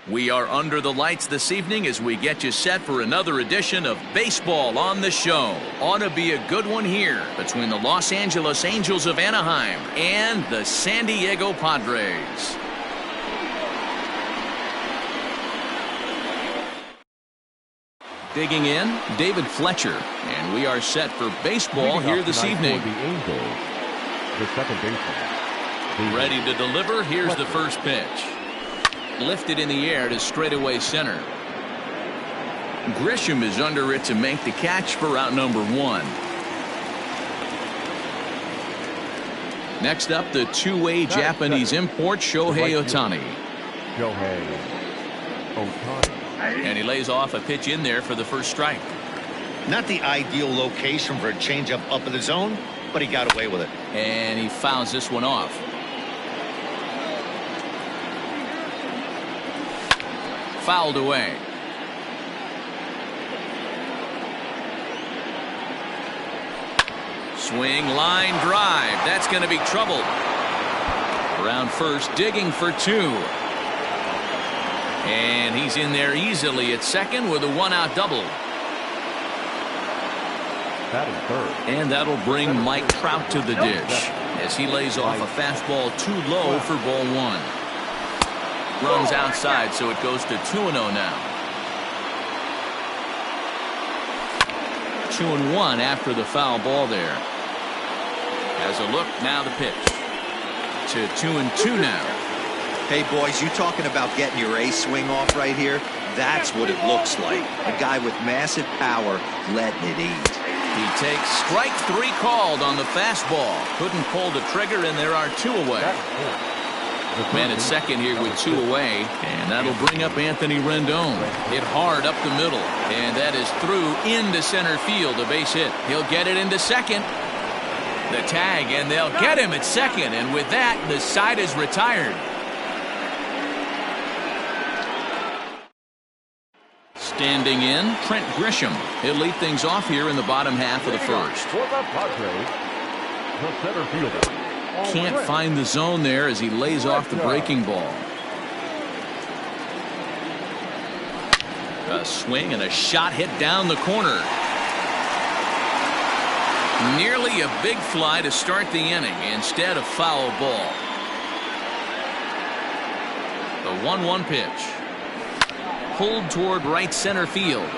We are under the lights this evening as we get you set for another edition of Baseball on the Show. Ought to be a good one here between the Los Angeles Angels of Anaheim and the San Diego Padres. Digging in, David Fletcher, and we are set for baseball here this evening. The Angels, the second baseman. Ready to deliver. Here's the first pitch. Lifted in the air to straightaway center. Grisham is under it to make the catch for out number one. Next up, the two-way Japanese import Shohei Ohtani. And he lays off a pitch in there for the first strike. Not the ideal location for a changeup up in the zone, but he got away with it. And he fouls this one off. Fouled away. Swing, line drive. That's going to be trouble. Around first, digging for two. And he's in there easily at second with a one-out double. And that'll bring Mike Trout to the dish as he lays off a fastball too low for ball one. Runs outside, so it goes to 2-0 now. 2-1 after the foul ball there. Has a look, now the pitch. To 2-2 now. Hey, boys, you talking about getting your ace swing off right here? That's what it looks like. A guy with massive power letting it eat. He takes strike three called on the fastball. Couldn't pull the trigger, and there are two away. Man at second here with two away, and that'll bring up Anthony Rendon. Hit hard up the middle, and that is through into center field, a base hit. He'll get it into second. The tag, and they'll get him at second, and with that, the side is retired. Standing in, Trent Grisham. He'll lead things off here in the bottom half of the first. For the Padres, the center fielder. Can't find the zone there as he lays off the breaking ball. A swing and a shot hit down the corner. Nearly a big fly to start the inning. Instead, a foul ball. The 1-1 pitch. Pulled toward right center field.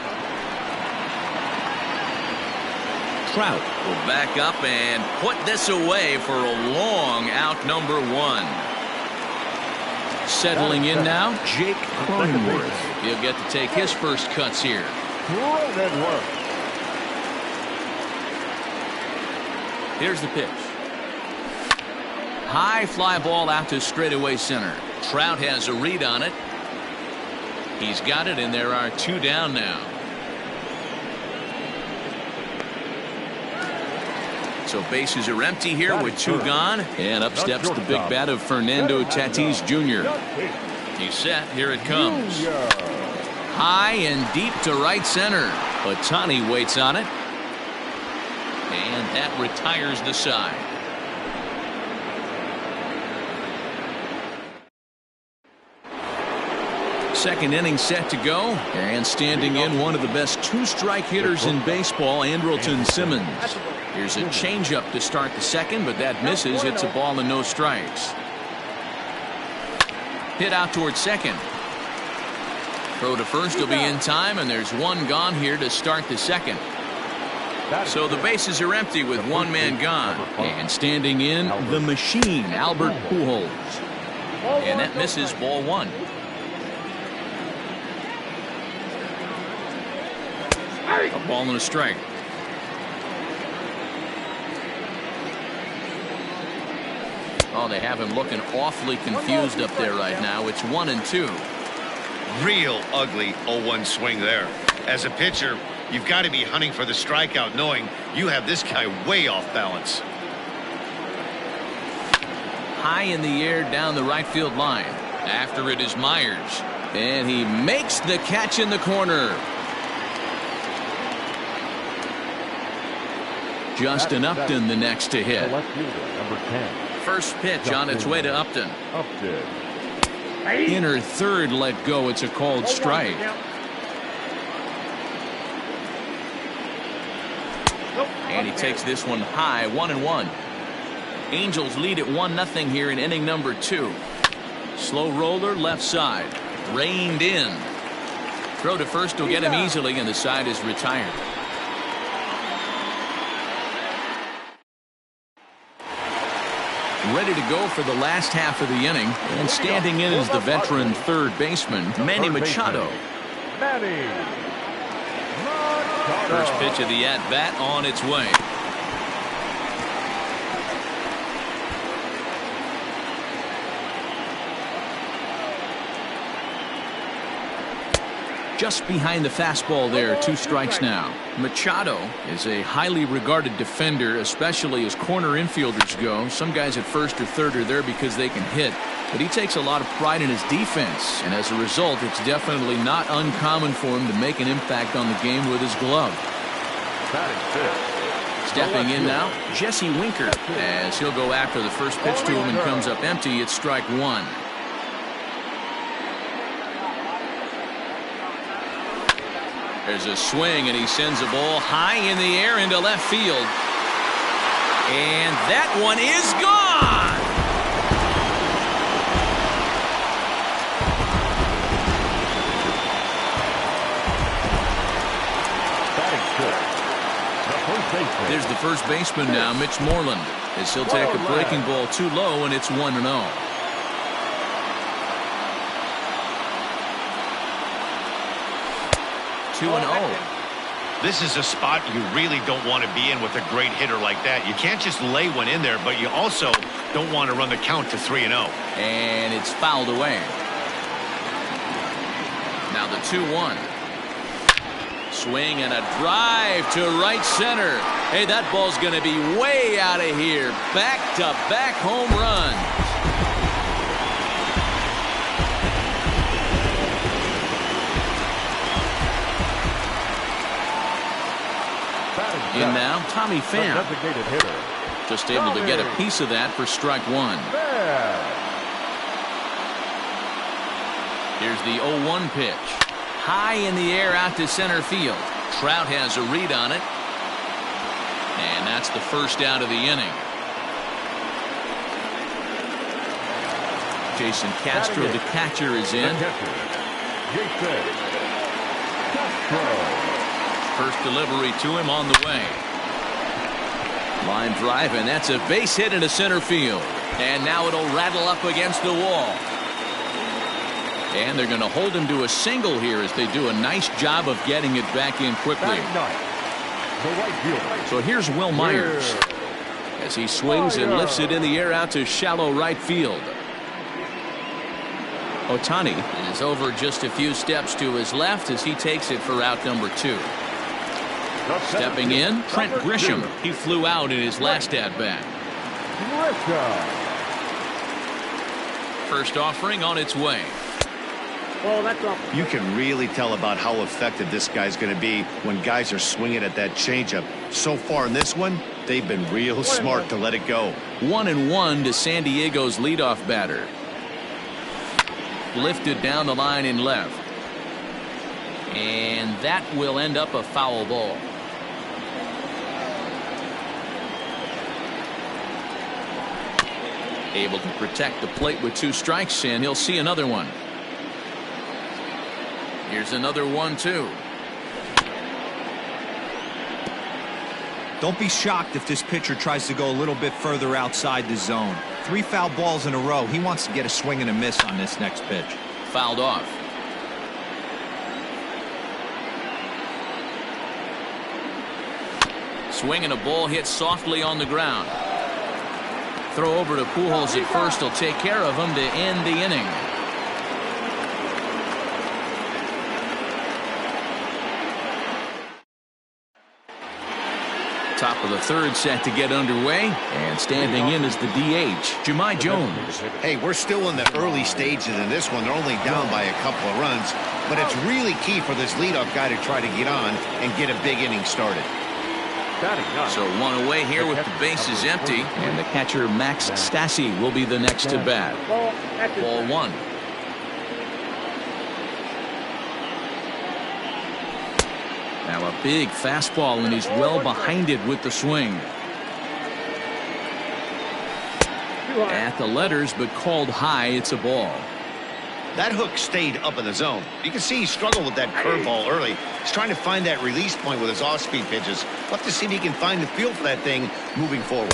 Trout will back up and put this away for a long out number one. Settling in now, Jake Cronenworth. He'll get to take his first cuts here. Here's the pitch. High fly ball out to straightaway center. Trout has a read on it. He's got it, and there are two down now. So bases are empty here with two gone, and up steps the big bat of Fernando Tatis Jr. He's set. Here it comes. High and deep to right center. Ohtani waits on it, and that retires the side. Second inning set to go, and standing in one of the best two-strike hitters in baseball, Andrelton Simmons. Here's a changeup to start the second, but that misses. It's a ball and no strikes. Hit out towards second. Throw to first will be in time, and there's one gone here to start the second. So the bases are empty with one man gone. And standing in, the machine, Albert Pujols. And that misses ball one. A ball and a strike. Oh, they have him looking awfully confused up there right now. It's 1-2. Real ugly 0-1 swing there. As a pitcher, you've got to be hunting for the strikeout, knowing you have this guy way off balance. High in the air down the right field line. After it is Myers. And he makes the catch in the corner. Justin Upton the next to hit. Number 10. First pitch on its way to Upton. Inner third let go. It's a called strike. And he takes this one high, 1-1. Angels lead at 1-0 here in inning number 2. Slow roller left side. Reined in. Throw to first will get him easily, and the side is retired. Ready to go for the last half of the inning, and standing in is the veteran third baseman, Manny Machado. First pitch of the at-bat on its way. Just behind the fastball there, 2 strikes now. Machado is a highly regarded defender, especially as corner infielders go. Some guys at first or third are there because they can hit, but he takes a lot of pride in his defense, and as a result, it's definitely not uncommon for him to make an impact on the game with his glove. Stepping in now, Jesse Winker, as he'll go after the first pitch to him and comes up empty. It's strike 1. There's a swing, and he sends a ball high in the air into left field. And that one is gone! There's the first baseman now, Mitch Moreland, as he'll take a breaking ball too low, and it's 1-0. This is a spot you really don't want to be in with a great hitter like that. You can't just lay one in there, but you also don't want to run the count to 3-0. And it's fouled away. Now the 2-1. Swing and a drive to right center. Hey, that ball's going to be way out of here. Back-to-back home runs. In now, Tommy Pham. Just able to get a piece of that for strike 1. Here's the 0-1 pitch. High in the air out to center field. Trout has a read on it. And that's the first out of the inning. Jason Castro, the catcher, is in. First delivery to him on the way. Line drive, and that's a base hit into center field. And now it'll rattle up against the wall. And they're going to hold him to a single here as they do a nice job of getting it back in quickly. So here's Will Myers as he swings and lifts it in the air out to shallow right field. Ohtani is over just a few steps to his left as he takes it for out number 2. Stepping in, Trent Grisham. He flew out in his last at-bat. First offering on its way. You can really tell about how effective this guy's going to be when guys are swinging at that changeup. So far in this one, they've been real smart to let it go. 1-1 to San Diego's leadoff batter. Lifted down the line in left. And that will end up a foul ball. Able to protect the plate with 2 strikes, and he'll see another one. Here's another 1-2. Don't be shocked if this pitcher tries to go a little bit further outside the zone. 3 foul balls in a row. He wants to get a swing and a miss on this next pitch. Fouled off. Swing and a ball hit softly on the ground. Throw over to Pujols at first. He'll take care of him to end the inning. Top of the third set to get underway, and standing in is the DH, Jahmai Jones. Hey, we're still in the early stages in this one. They're only down by a couple of runs, but it's really key for this leadoff guy to try to get on and get a big inning started. So 1 away here with the bases empty, and the catcher Max Stassi will be the next to bat. Ball 1. A big fastball, and he's well behind it with the swing. At the letters, but called high. It's a ball. That hook stayed up in the zone. You can see he struggled with that curveball early. He's trying to find that release point with his off-speed pitches. We'll have to see if he can find the feel for that thing moving forward.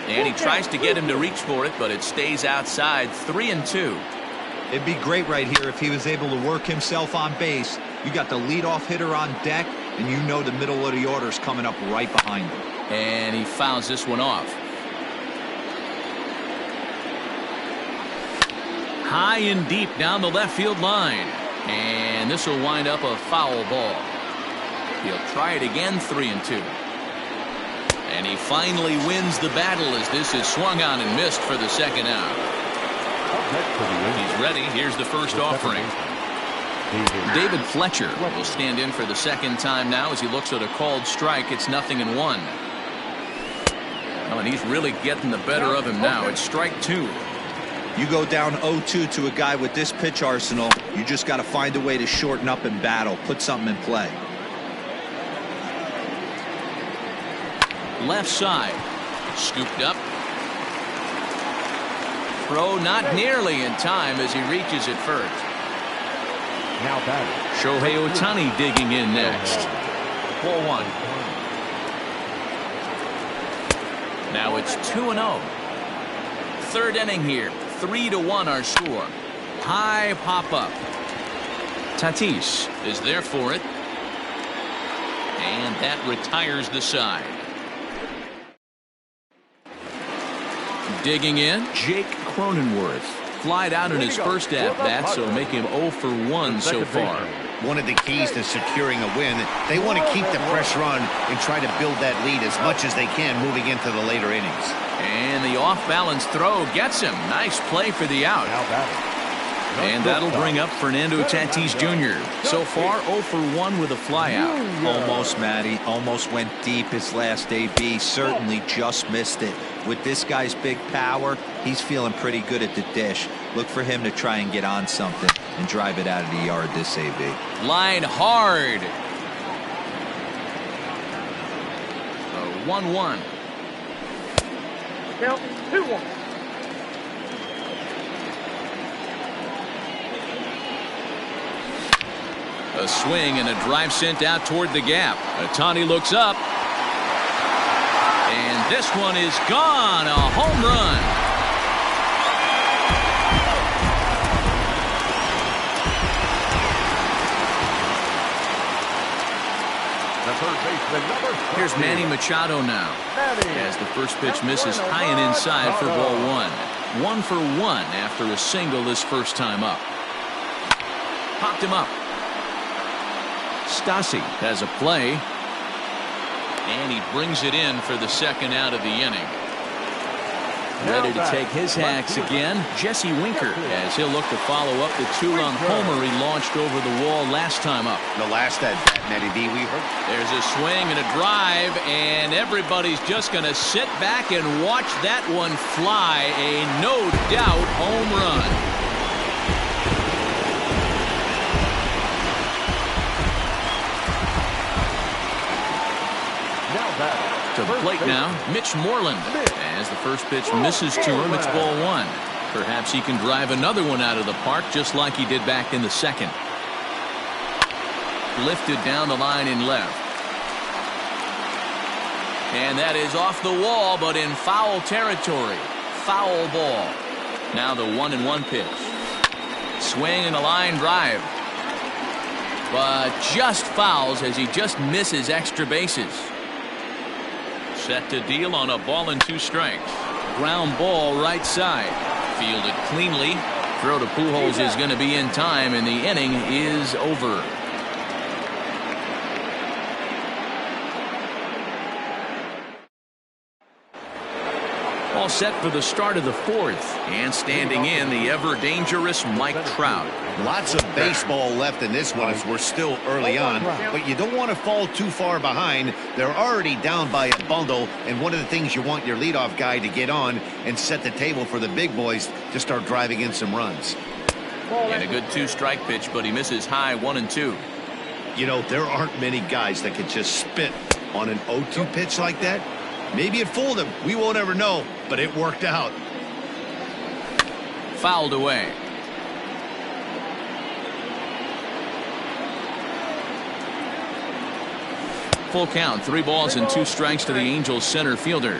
And he tries to get him to reach for it, but it stays outside. 3-2. It'd be great right here if he was able to work himself on base. You got the leadoff hitter on deck, and you know the middle of the order's coming up right behind him. And he fouls this one off. High and deep down the left field line. And this will wind up a foul ball. He'll try it again. 3-2. And he finally wins the battle as this is swung on and missed for the second out. He's ready. Here's the first offering. David Fletcher will stand in for the second time now as he looks at a called strike. It's 0-1. Oh, and he's really getting the better of him now. It's strike 2. You go down 0-2 to a guy with this pitch arsenal, you just got to find a way to shorten up and battle, put something in play. Left side, scooped up. Throw not nearly in time as he reaches it first. Now batting. Shohei Ohtani digging in next. 4-1. Now it's 2-0. Third inning here. 3-1 our score. High pop up. Tatis is there for it. And that retires the side. Digging in, Jake Cronenworth. Flied out in his first at-bat, so make him 0 for 1 so far. One of the keys to securing a win, they want to keep the pressure on and try to build that lead as much as they can moving into the later innings. And the off-balance throw gets him. Nice play for the out. And that'll bring up Fernando Tatis Jr. So far, 0 for 1 with a flyout. Almost, Matty. Almost went deep his last AB. Certainly just missed it. With this guy's big power, he's feeling pretty good at the dish. Look for him to try and get on something and drive it out of the yard this AB. Line hard. 1-1. 2-1. A swing and a drive sent out toward the gap. Ohtani looks up. And this one is gone. A home run. Here's Manny Machado now. As the first pitch misses high and inside for ball 1. 1 for 1 after a single his first time up. Popped him up. Stassi has a play. And he brings it in for the second out of the inning. Ready to take his hacks again, Jesse Winker, as he'll look to follow up the 2-run homer he launched over the wall last time up. The last at-bat, Matty B, we heard. There's a swing and a drive, and everybody's just going to sit back and watch that one fly. A no-doubt home run. To the plate now, Mitch Moreland. As the first pitch misses to him, it's ball 1. Perhaps he can drive another one out of the park just like he did back in the second. Lifted down the line in left. And that is off the wall, but in foul territory. Foul ball. Now the 1-1 pitch. Swing and a line drive. But just fouls as he just misses extra bases. Set to deal on a ball and 2 strikes. Ground ball right side. Fielded cleanly. Throw to Pujols is going to be in time, and the inning is over. All set for the start of the 4th. And standing in, the ever-dangerous Mike Trout. Lots of baseball left in this one as we're still early on, but you don't want to fall too far behind. They're already down by a bundle, and one of the things you want your leadoff guy to get on and set the table for the big boys to start driving in some runs. And a good 2-strike pitch, but he misses high 1-2. You know, there aren't many guys that can just spit on an 0-2 pitch like that. Maybe it fooled him. We won't ever know, but it worked out. Fouled away. Full count, 3 balls and 2 strikes to the Angels center fielder.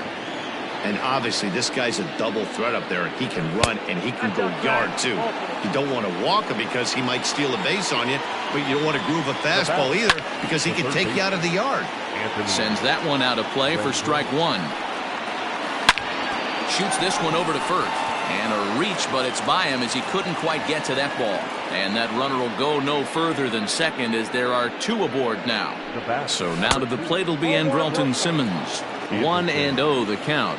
And obviously this guy's a double threat up there. He can run and he can go yard too. You don't want to walk him because he might steal a base on you, but you don't want to groove a fastball either because he can take you out of the yard. Sends that one out of play for strike 1. Shoots this one over to first. And a reach, but it's by him as he couldn't quite get to that ball. And that runner will go no further than second as there are 2 aboard now. So now to the plate will be Andrelton Simmons. 1-0 the count.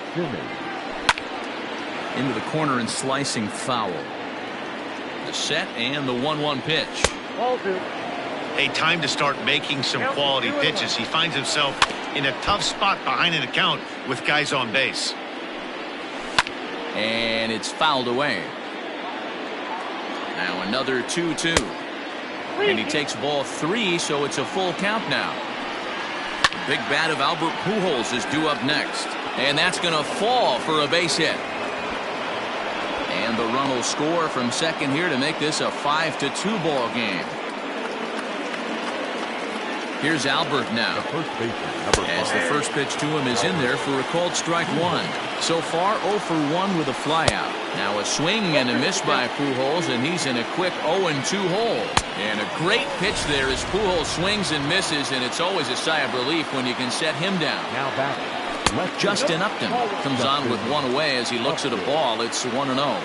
Into the corner and slicing foul. The set and the 1-1 pitch. Hey, time to start making some quality pitches. He finds himself in a tough spot behind an account with guys on base. And it's fouled away. Now another 2-2. And he takes ball 3, so it's a full count now. The big bat of Albert Pujols is due up next. And that's going to fall for a base hit. And the run will score from second here to make this a 5-2 ball game. Here's Albert now. As the first pitch to him is in there for a called strike 1. So far 0 for 1 with a flyout. Now a swing and a miss by Pujols, and he's in a quick 0-2 hole. And a great pitch there as Pujols swings and misses, and it's always a sigh of relief when you can set him down. Justin Upton comes on with 1 away as he looks at a ball. It's 1-0.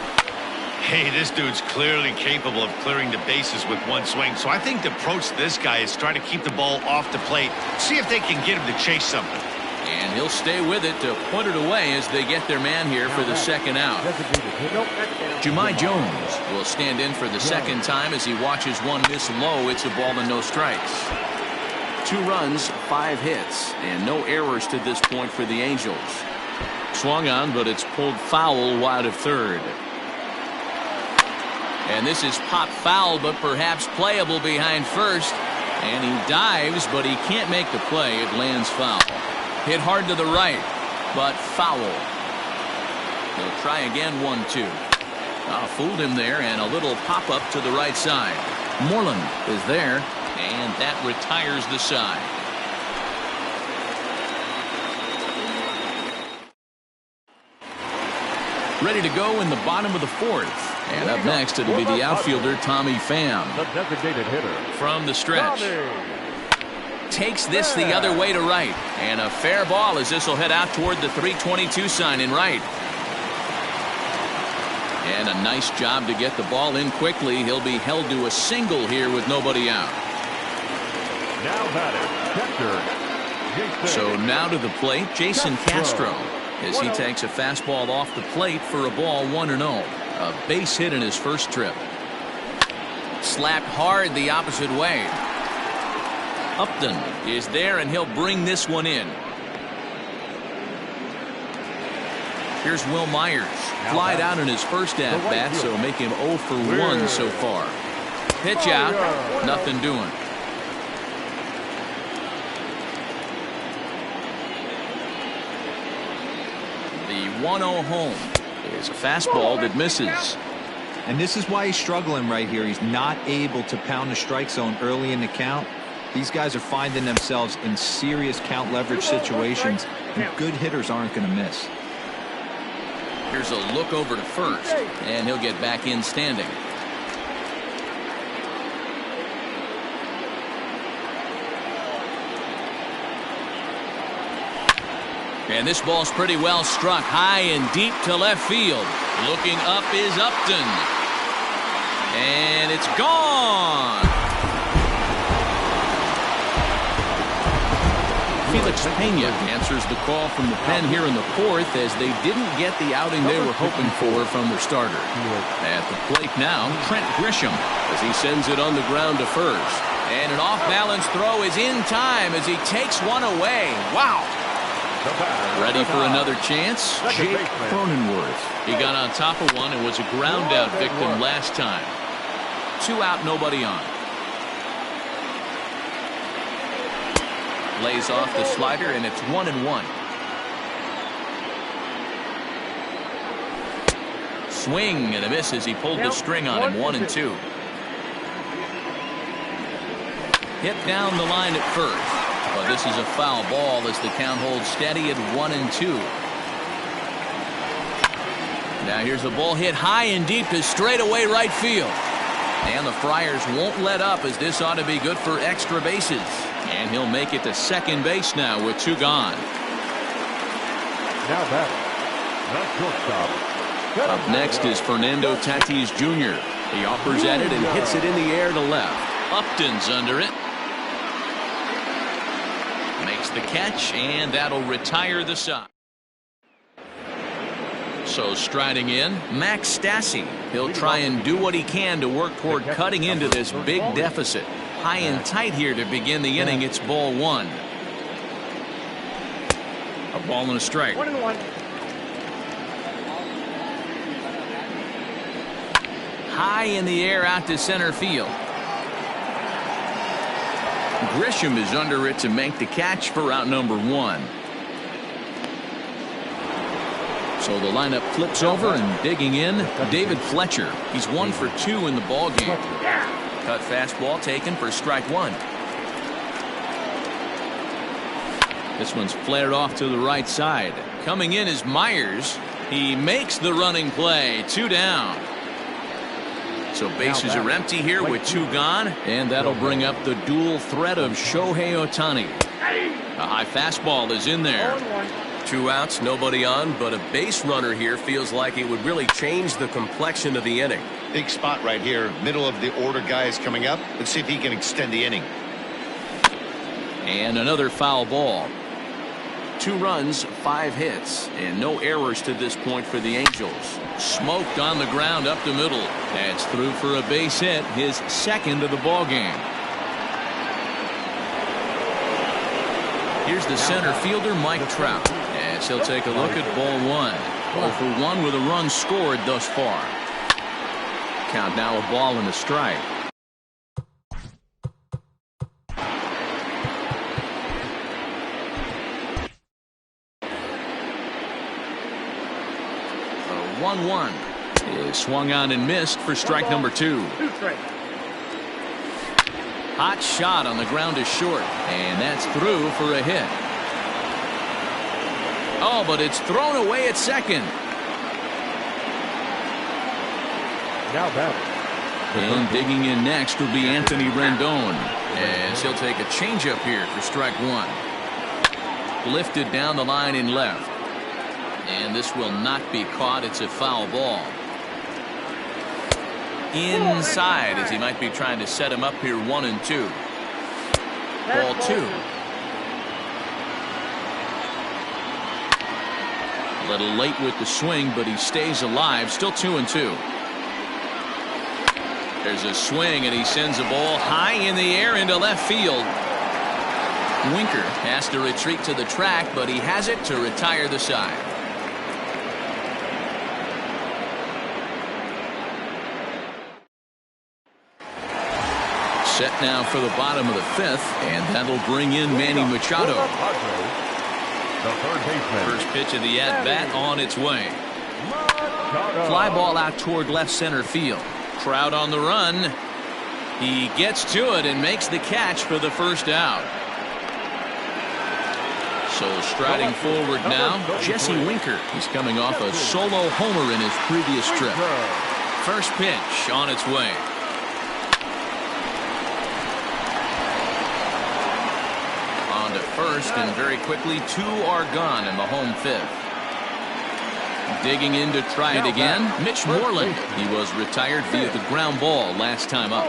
Hey, this dude's clearly capable of clearing the bases with 1 swing. So I think the approach to this guy is try to keep the ball off the plate. See if they can get him to chase something. And he'll stay with it to put it away as they get their man here for the second out. Jahmai Jones will stand in for the second time as he watches one miss low. It's a ball and no strikes. 2 runs, 5 hits, and no errors to this point for the Angels. Swung on, but it's pulled foul wide of third. And this is pop foul, but perhaps playable behind first. And he dives, but he can't make the play. It lands foul. Hit hard to the right, but foul. They'll try again 1-2. Fooled him there, and a little pop-up to the right side. Moreland is there, and that retires the side. Ready to go in the bottom of the 4th. And up next, it'll be the outfielder, Tommy Pham. The designated hitter. From the stretch. Takes this the other way to right. And a fair ball as this will head out toward the 322 sign in right. And a nice job to get the ball in quickly. He'll be held to a single here with nobody out. Now batter, catcher, So now to the plate, Jason Castro, as he takes a fastball off the plate for a ball 1-0. A base hit in his first trip. Slapped hard the opposite way. Upton is there, and he'll bring this one in. Here's Will Myers. Flied out in his first at-bat, so make him 0 for 1 so far. Pitch out, nothing doing. The 1-0 home is a fastball that misses. And this is why he's struggling right here. He's not able to pound the strike zone early in the count. These guys are finding themselves in serious count leverage situations, and good hitters aren't going to miss. Here's a look over to first, and he'll get back in standing. And this ball's pretty well struck high and deep to left field. Looking up is Upton. And it's gone. Felix Pena answers the call from the pen here in the 4th as they didn't get the outing they were hoping for from their starter. At the plate now, Trent Grisham as he sends it on the ground to first. And an off-balance throw is in time as he takes one away. Wow. Ready for another chance? Jake Cronenworth. He got on top of one and was a ground out victim last time. 2 out, nobody on. Lays off the slider, and it's 1-1. Swing and a miss as he pulled the string on him. 1-2. Hit down the line at first, but this is a foul ball as the count holds steady at 1-2. Now here's the ball hit high and deep to straightaway right field. And the Friars won't let up as this ought to be good for extra bases. And he'll make it to second base now with 2 gone. Now batter, the shortstop. Up next is Fernando Tatis Jr. He offers at it and hits it in the air to left. Upton's under it. Makes the catch, and that'll retire the side. So striding in, Max Stassi. He'll try and do what he can to work toward cutting into this big deficit. High and tight here to begin the inning. It's ball 1. A ball and a strike. 1-1. High in the air out to center field. Grisham is under it to make the catch for out number 1. So the lineup flips over, and digging in, David Fletcher. He's 1 for 2 in the ball game. Cut fastball taken for strike 1. This one's flared off to the right side. Coming in is Myers. He makes the running play. 2 down. So bases are empty here with 2 gone, and that'll bring up the dual threat of Shohei Ohtani. A high fastball is in there. 2 outs, nobody on, but a base runner here feels like it would really change the complexion of the inning. Big spot right here. Middle of the order guy is coming up. Let's see if he can extend the inning. And another foul ball. 2 runs, 5 hits, and no errors to this point for the Angels. Smoked on the ground up the middle. That's through for a base hit, his second of the ball game. Here's the center fielder, Mike Trout, as he'll take a look at ball 1. 0 for 1 with a run scored thus far. Count now a ball and a strike. A 1-1 is swung on and missed for strike number 2. Hot shot on the ground is short, and that's through for a hit. Oh, but it's thrown away at second. Now batter. And digging in next will be Anthony Rendon, as he'll take a changeup here for strike 1. Lifted down the line in left. And this will not be caught. It's a foul ball. Inside, as he might be trying to set him up here. 1-2. Ball 2. A little late with the swing, but he stays alive. Still 2-2. There's a swing, and he sends a ball high in the air into left field. Winker has to retreat to the track, but he has it to retire the side. Set now for the bottom of the 5th, and that'll bring in Manny Machado. The third baseman. First pitch of the at-bat on its way. Fly ball out toward left center field. Trout on the run. He gets to it and makes the catch for the first out. So striding forward now, Jesse Winker. He's coming off a solo homer in his previous trip. First pitch on its way. On to first, and very quickly 2 are gone in the home 5th. Digging in to try it again, Mitch Moreland. He was retired via the ground ball last time up.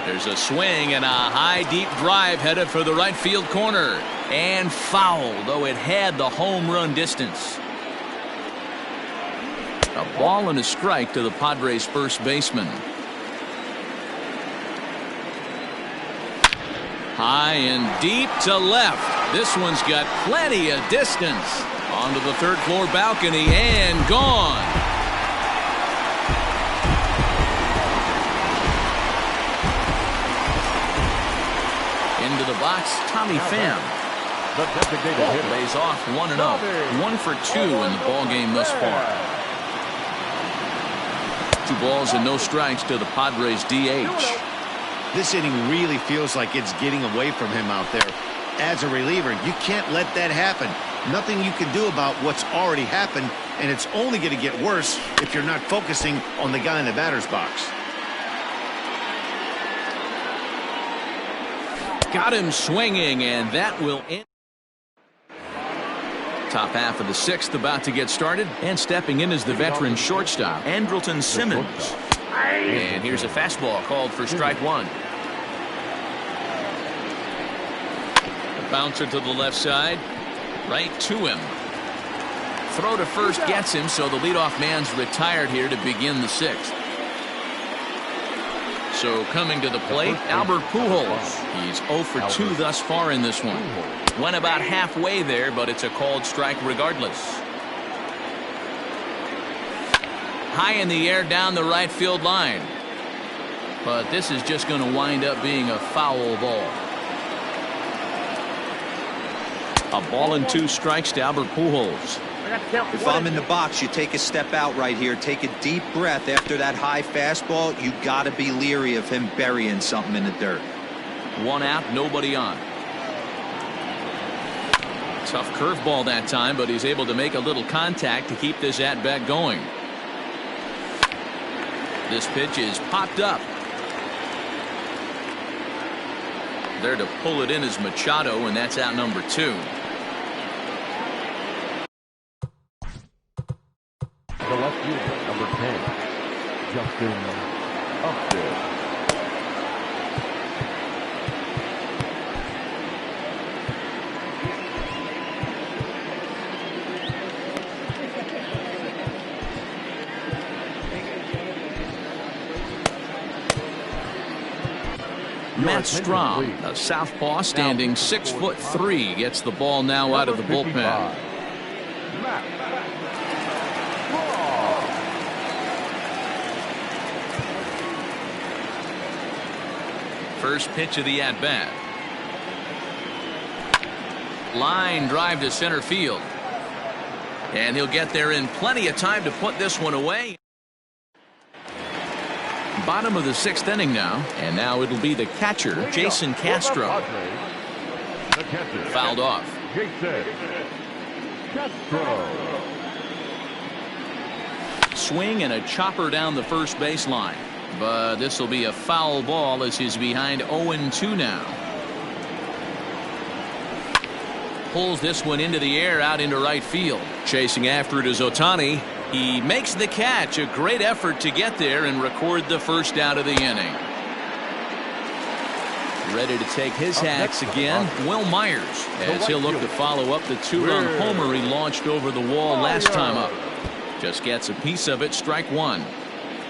There's a swing and a high deep drive headed for the right field corner. And foul, though it had the home run distance. A ball and a strike to the Padres' first baseman. High and deep to left. This one's got plenty of distance. Onto the 3rd floor balcony and gone. Into the box, Tommy Pham. The designated hitter. Lays off 1-0. 1 for 2 in the ball game thus far. 2 balls and no strikes to the Padres DH. This inning really feels like it's getting away from him out there. As a reliever, you can't let that happen. Nothing you can do about what's already happened, and it's only going to get worse if you're not focusing on the guy in the batter's box. Got him swinging, and that will end. Top half of the 6th about to get started, and stepping in is the veteran shortstop, Andrelton Simmons. And here's a fastball called for strike 1. A bouncer to the left side, right to him. Throw to first gets him, so the leadoff man's retired here to begin the 6th. So coming to the plate, Albert Pujols. He's 0 for 2 thus far in this one. Went about halfway there, but it's a called strike regardless. High in the air down the right field line. But this is just going to wind up being a foul ball. A ball and 2 strikes to Albert Pujols. If I'm in the box, you take a step out right here. Take a deep breath after that high fastball. You got to be leery of him burying something in the dirt. 1 out, nobody on. Tough curveball that time, but he's able to make a little contact to keep this at-bat going. This pitch is popped up. There to pull it in is Machado, and that's out number 2. The left fielder, number 10, Justin Upton. Matt Strahm, a southpaw standing 6'3", gets the ball now out of the bullpen. First pitch of the at-bat. Line drive to center field. And he'll get there in plenty of time to put this one away. Bottom of the 6th inning now, and now it'll be the catcher, Jason Castro. Fouled off. Jason Castro. Swing and a chopper down the first baseline. But this will be a foul ball as he's behind 0-2 now. Pulls this one into the air out into right field. Chasing after it is Ohtani. He makes the catch. A great effort to get there and record the first out of the inning. Ready to take his hacks again, Will Myers, as he'll look to follow up the 2-run homer he launched over the wall last time up. Just gets a piece of it, strike 1.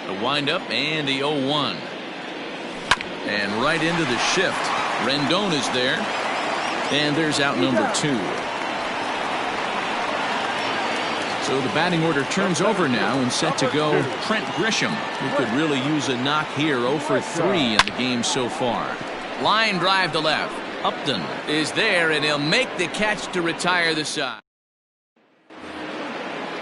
The windup and the 0-1. And right into the shift. Rendon is there. And there's out number 2. So the batting order turns over now and set to go Trent Grisham, who could really use a knock here. 0 for 3 in the game so far. Line drive to left. Upton is there, and he'll make the catch to retire the side.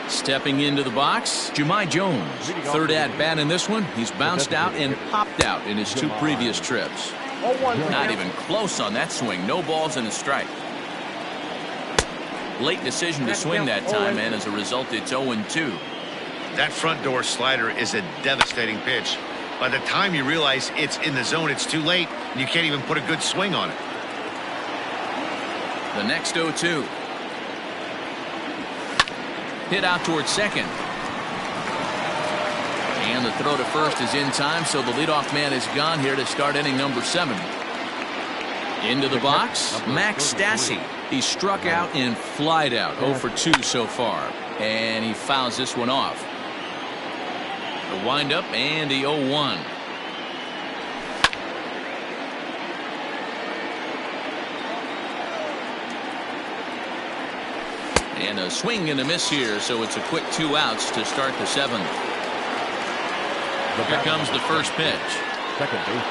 Stepping into the box, Jahmai Jones. Third at-bat in this one. He's bounced out and popped out in his 2 previous trips. Not even close on that swing. No balls and a strike. Late decision to swing that time, and as a result, it's 0-2. That front door slider is a devastating pitch. By the time you realize it's in the zone, it's too late, and you can't even put a good swing on it. The next 0-2. Hit out towards second. And the throw to first is in time, so the leadoff man is gone here to start inning number 7. Into the box, Max Stassi. He struck out and flied out. 0 for 2 so far. And he fouls this one off. The windup and the 0-1. And a swing and a miss here, so it's a quick 2 outs to start the 7th. Here comes the first pitch. Second base.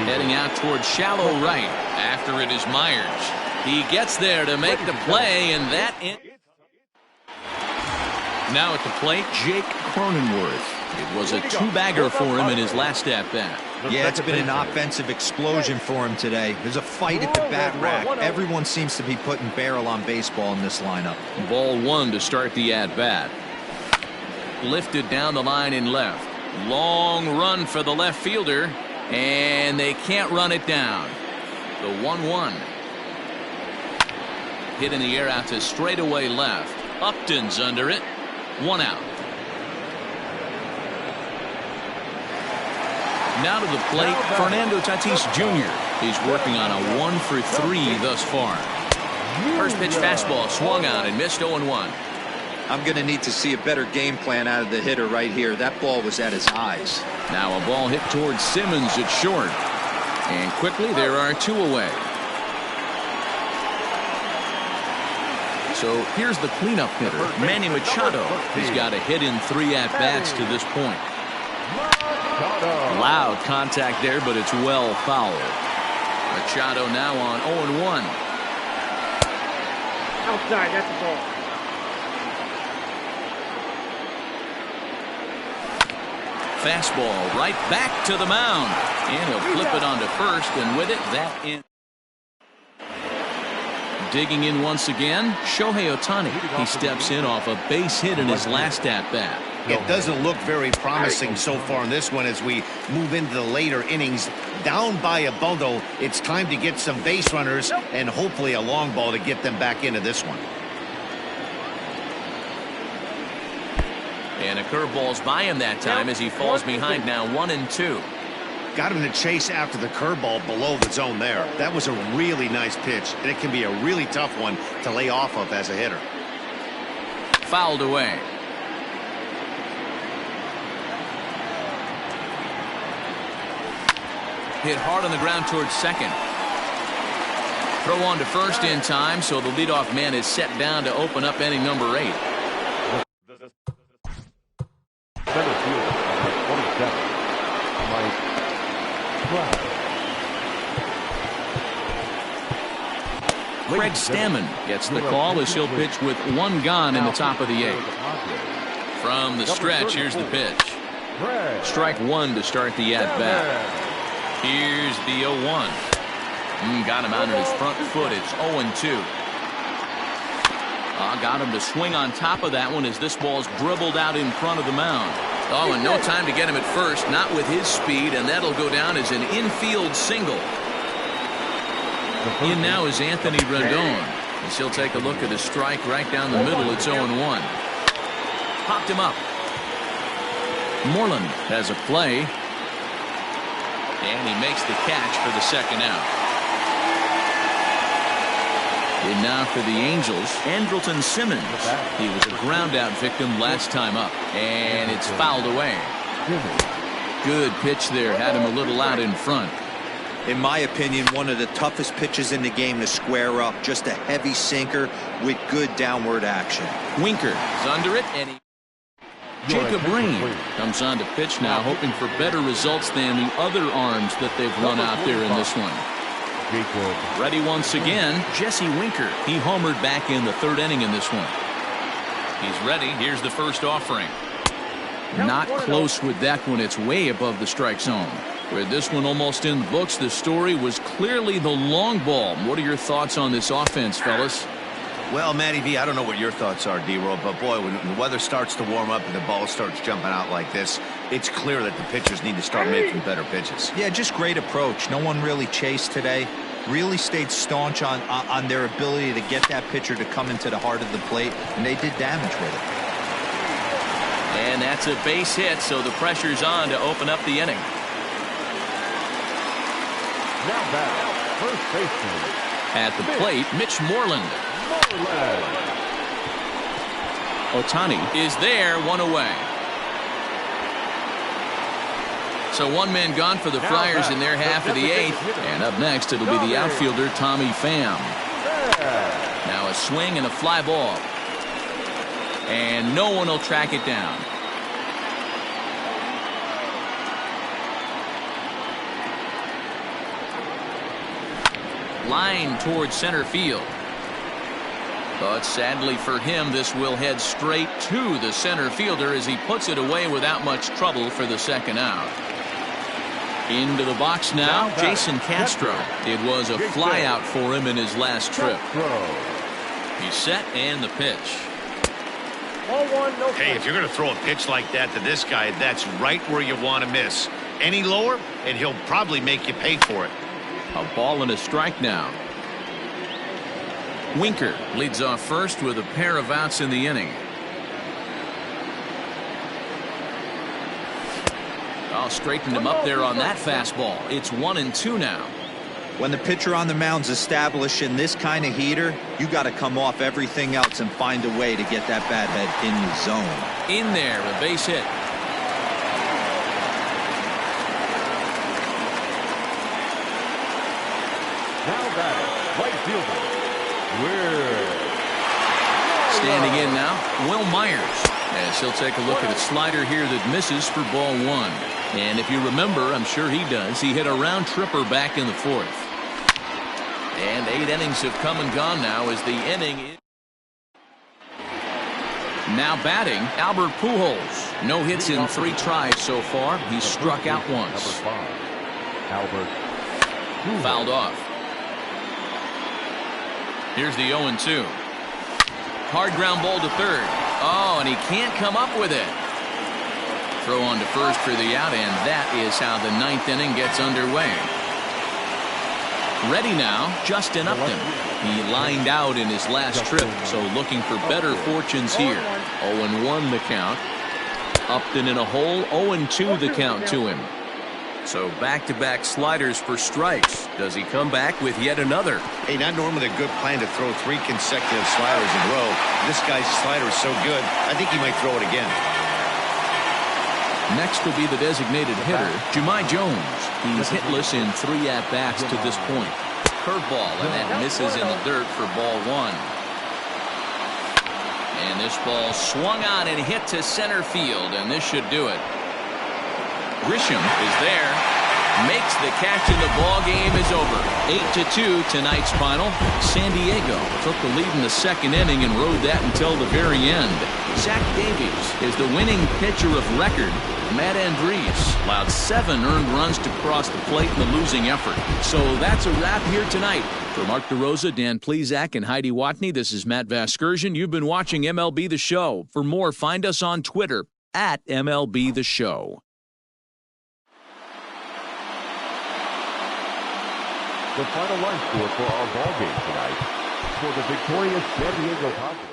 Heading out towards shallow right. After it is Myers. He gets there to make the play, and that in. Now at the plate, Jake Cronenworth. It was a two-bagger for him in his last at-bat. Yeah, it's been an offensive explosion for him today. There's a fight at the bat rack. Everyone seems to be putting barrel on baseball in this lineup. Ball one to start the at-bat. Lifted down the line in left. Long run for the left fielder, and they can't run it down. The 1-1. Hit in the air out to straightaway left. Upton's under it. 1 out. Now to the plate, Fernando Tatis Jr. He's working on a 1-for-3 thus far. First pitch fastball swung on and missed 0-1. I'm going to need to see a better game plan out of the hitter right here. That ball was at his eyes. Now a ball hit towards Simmons at short. And quickly there are 2 away. So here's the cleanup hitter, Manny Machado. He's got a hit in 3 at-bats to this point. Loud contact there, but it's well fouled. Machado now on 0-1. Outside, that's the ball. Fastball right back to the mound. And he'll flip it onto first, and with it, that in. Digging in once again, Shohei Ohtani. He steps in off a base hit in his last at-bat. It doesn't look very promising so far in this one as we move into the later innings. Down by a bundle, it's time to get some base runners and hopefully a long ball to get them back into this one. And a curveball's by him that time as he falls behind now 1-2. Got him to chase after the curveball below the zone there. That was a really nice pitch, and it can be a really tough one to lay off of as a hitter. Fouled away. Hit hard on the ground towards second. Throw on to first in time, so the leadoff man is set down to open up inning number 8. Center fielder, number 27, Mike Trout. Craig Stammen gets the call as he'll pitch with 1 gone in the top of the 8th. From the stretch, here's the pitch. Strike 1 to start the at-bat. Here's the 0-1. Got him out of his front foot. It's 0-2. Got him to swing on top of that one as this ball's dribbled out in front of the mound. Oh, and no time to get him at first, not with his speed, and that'll go down as an infield single. In now is Anthony Rendon, as he'll take a look at a strike right down the middle. It's 0-1. Popped him up. Moreland has a play. And he makes the catch for the second out. And now for the Angels, Andrelton Simmons. He was a ground-out victim last time up. And it's fouled away. Good pitch there. Had him a little out in front. In my opinion, one of the toughest pitches in the game to square up. Just a heavy sinker with good downward action. Winker is under it, and he... Jacob Rain comes on to pitch now, hoping for better results than the other arms that they've run out there in this one. Ready once again, Jesse Winker. He homered back in the 3rd inning in this one. He's ready. Here's the first offering. Not close with that one. It's way above the strike zone. With this one almost in the books, the story was clearly the long ball. What are your thoughts on this offense, fellas? Well, Matty V, I don't know what your thoughts are, D-Roll, but boy, when the weather starts to warm up and the ball starts jumping out like this, it's clear that the pitchers need to start making better pitches. Yeah, just great approach. No one really chased today. Really stayed staunch on their ability to get that pitcher to come into the heart of the plate, and they did damage with it. And that's a base hit, so the pressure's on to open up the inning. Now back, first baseman. At the plate, Mitch Moreland. Ohtani is there, 1 away. So 1 man gone for the Friars in their half of the 8th. And up next, it'll be the outfielder, Tommy Pham. Now a swing and a fly ball. And no one will track it down. Line towards center field. But sadly for him, this will head straight to the center fielder as he puts it away without much trouble for the second out. Into the box now, Jason Castro. It was a flyout for him in his last trip. He's set and the pitch. Hey, if you're going to throw a pitch like that to this guy, that's right where you want to miss. Any lower, and he'll probably make you pay for it. A ball and a strike now. Winker leads off first with a pair of outs in the inning. I'll straighten him up there on that fastball. It's 1-2 now. When the pitcher on the mound's establishing this kind of heater, you got to come off everything else and find a way to get that bat head in the zone. In there, a base hit. Now batting, right fielder, Will. Standing in now, Will Myers. As he'll take a look at a slider here that misses for ball one. And if you remember, I'm sure he does, he hit a round tripper back in the fourth. And 8 innings have come and gone now as the inning is. Now batting, Albert Pujols. No hits in 3 tries so far. He's struck out once. Albert. Fouled off. Here's the 0-2. Hard ground ball to third. Oh, and he can't come up with it. Throw on to first for the out, and that is how the 9th inning gets underway. Ready now, Justin Upton. He lined out in his last trip, so looking for better fortunes here. 0-1 the count. Upton in a hole, 0-2 the count to him. So back-to-back sliders for strikes. Does he come back with yet another? Hey, not normally a good plan to throw 3 consecutive sliders in a row. This guy's slider is so good, I think he might throw it again. Next will be the designated hitter, Jahmai Jones. He's hitless in 3 at-bats to this point. Curveball, and that misses in the dirt for ball 1. And this ball swung on and hit to center field, and this should do it. Grisham is there, makes the catch, and the ball game is over. 8-2 tonight's final. San Diego took the lead in the 2nd inning and rode that until the very end. Zach Davies is the winning pitcher of record. Matt Andriese allowed 7 earned runs to cross the plate in the losing effort. So that's a wrap here tonight. For Mark DeRosa, Dan Plesac, and Heidi Watney, this is Matt Vasgersian. You've been watching MLB The Show. For more, find us on Twitter at MLB The Show. The final line score for our ball game tonight for the victorious San Diego Padres.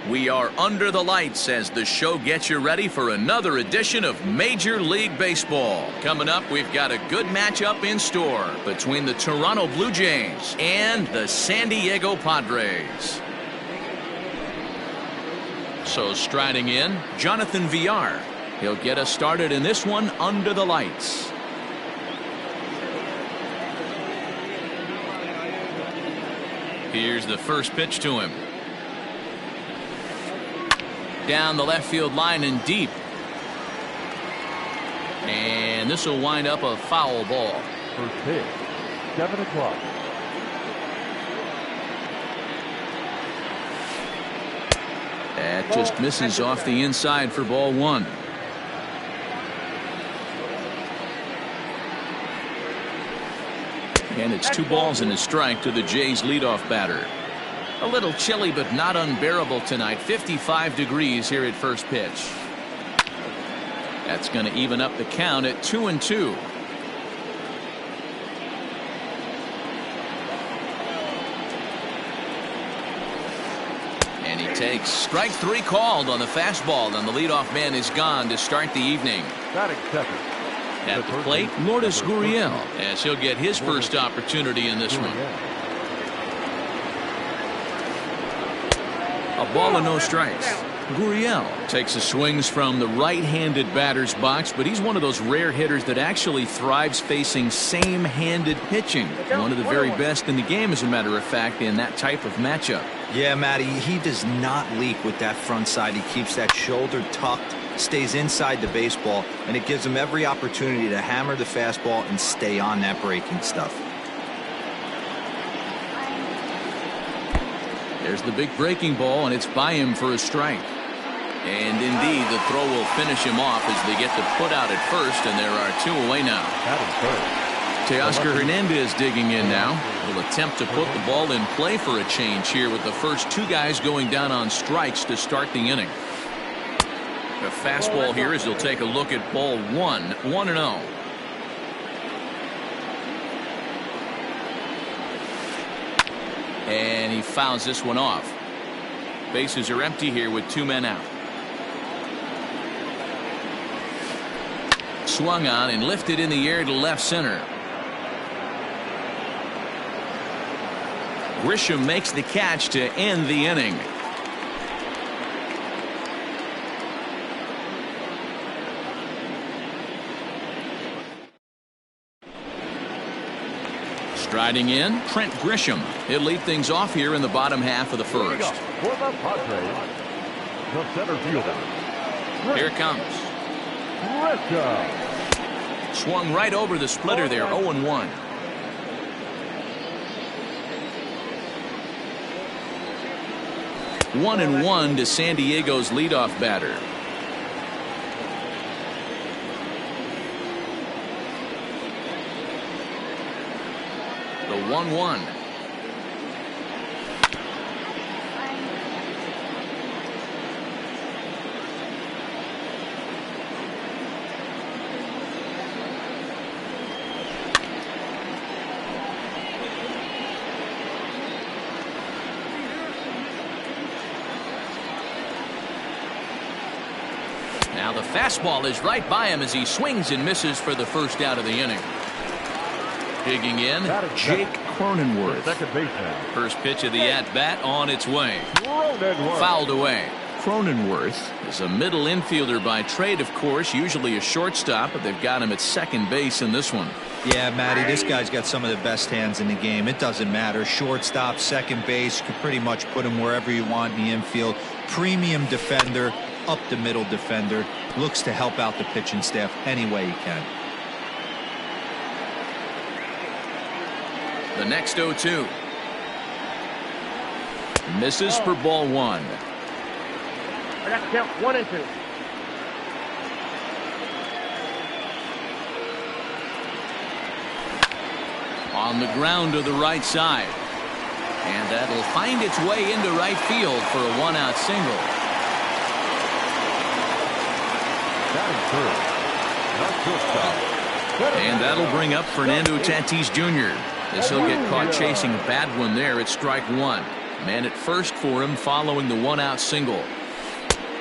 We are under the lights as the show gets you ready for another edition of Major League Baseball. Coming up, we've got a good matchup in store between the Toronto Blue Jays and the San Diego Padres. So striding in, Jonathan Villar. He'll get us started in this one under the lights. Here's the first pitch to him. Down the left field line and deep. And this will wind up a foul ball. First pitch, 7 o'clock. That just misses off the inside for ball one. And it's 2 balls and a strike to the Jays leadoff batter. A little chilly but not unbearable tonight. 55 degrees here at first pitch. That's going to even up the count at 2-2. And he takes strike 3 called on the fastball, and the leadoff man is gone to start the evening. Batting second. At the plate, Lourdes Gurriel, as he'll get his first opportunity in this one. A ball and no strikes. Gurriel takes his swings from the right-handed batter's box, but he's one of those rare hitters that actually thrives facing same-handed pitching. One of the very best in the game, as a matter of fact, in that type of matchup. Yeah, Matty, he does not leak with that front side. He keeps that shoulder tucked, stays inside the baseball, and it gives him every opportunity to hammer the fastball and stay on that breaking stuff. There's the big breaking ball, and it's by him for a strike. And indeed, the throw will finish him off as they get the put out at first, and there are 2 away now. Teoscar Hernandez digging in now. Will attempt to put the ball in play for a change here with the first 2 guys going down on strikes to start the inning. The fastball here as he'll take a look at ball 1, 1-0. And he fouls this one off. Bases are empty here with 2 men out. Swung on and lifted in the air to left center. Grisham makes the catch to end the inning. Striding in, Trent Grisham. He'll lead things off here in the bottom half of the first. For the Padres, the center fielder. Here it comes. Grisham. Swung right over the splitter there, 0-1. One and 1 to San Diego's leadoff batter. The 1-1. Now the fastball is right by him as he swings and misses for the first out of the inning. Digging in, Jake Cronenworth. Second baseman. First pitch of the at-bat on its way. Fouled away. Cronenworth is a middle infielder by trade, of course, usually a shortstop, but they've got him at second base in this one. Yeah, Matty, this guy's got some of the best hands in the game. It doesn't matter. Shortstop, second base, you can pretty much put him wherever you want in the infield. Premium defender, up the middle defender. Looks to help out the pitching staff any way he can. The next 0-2. Misses for ball 1. I got to count 1 and 2. On the ground to the right side. And that'll find its way into right field for a 1-out single. And that'll bring up Fernando Tatis Jr. as he'll get caught chasing a bad one there at strike 1. Man at first for him following the 1-out single.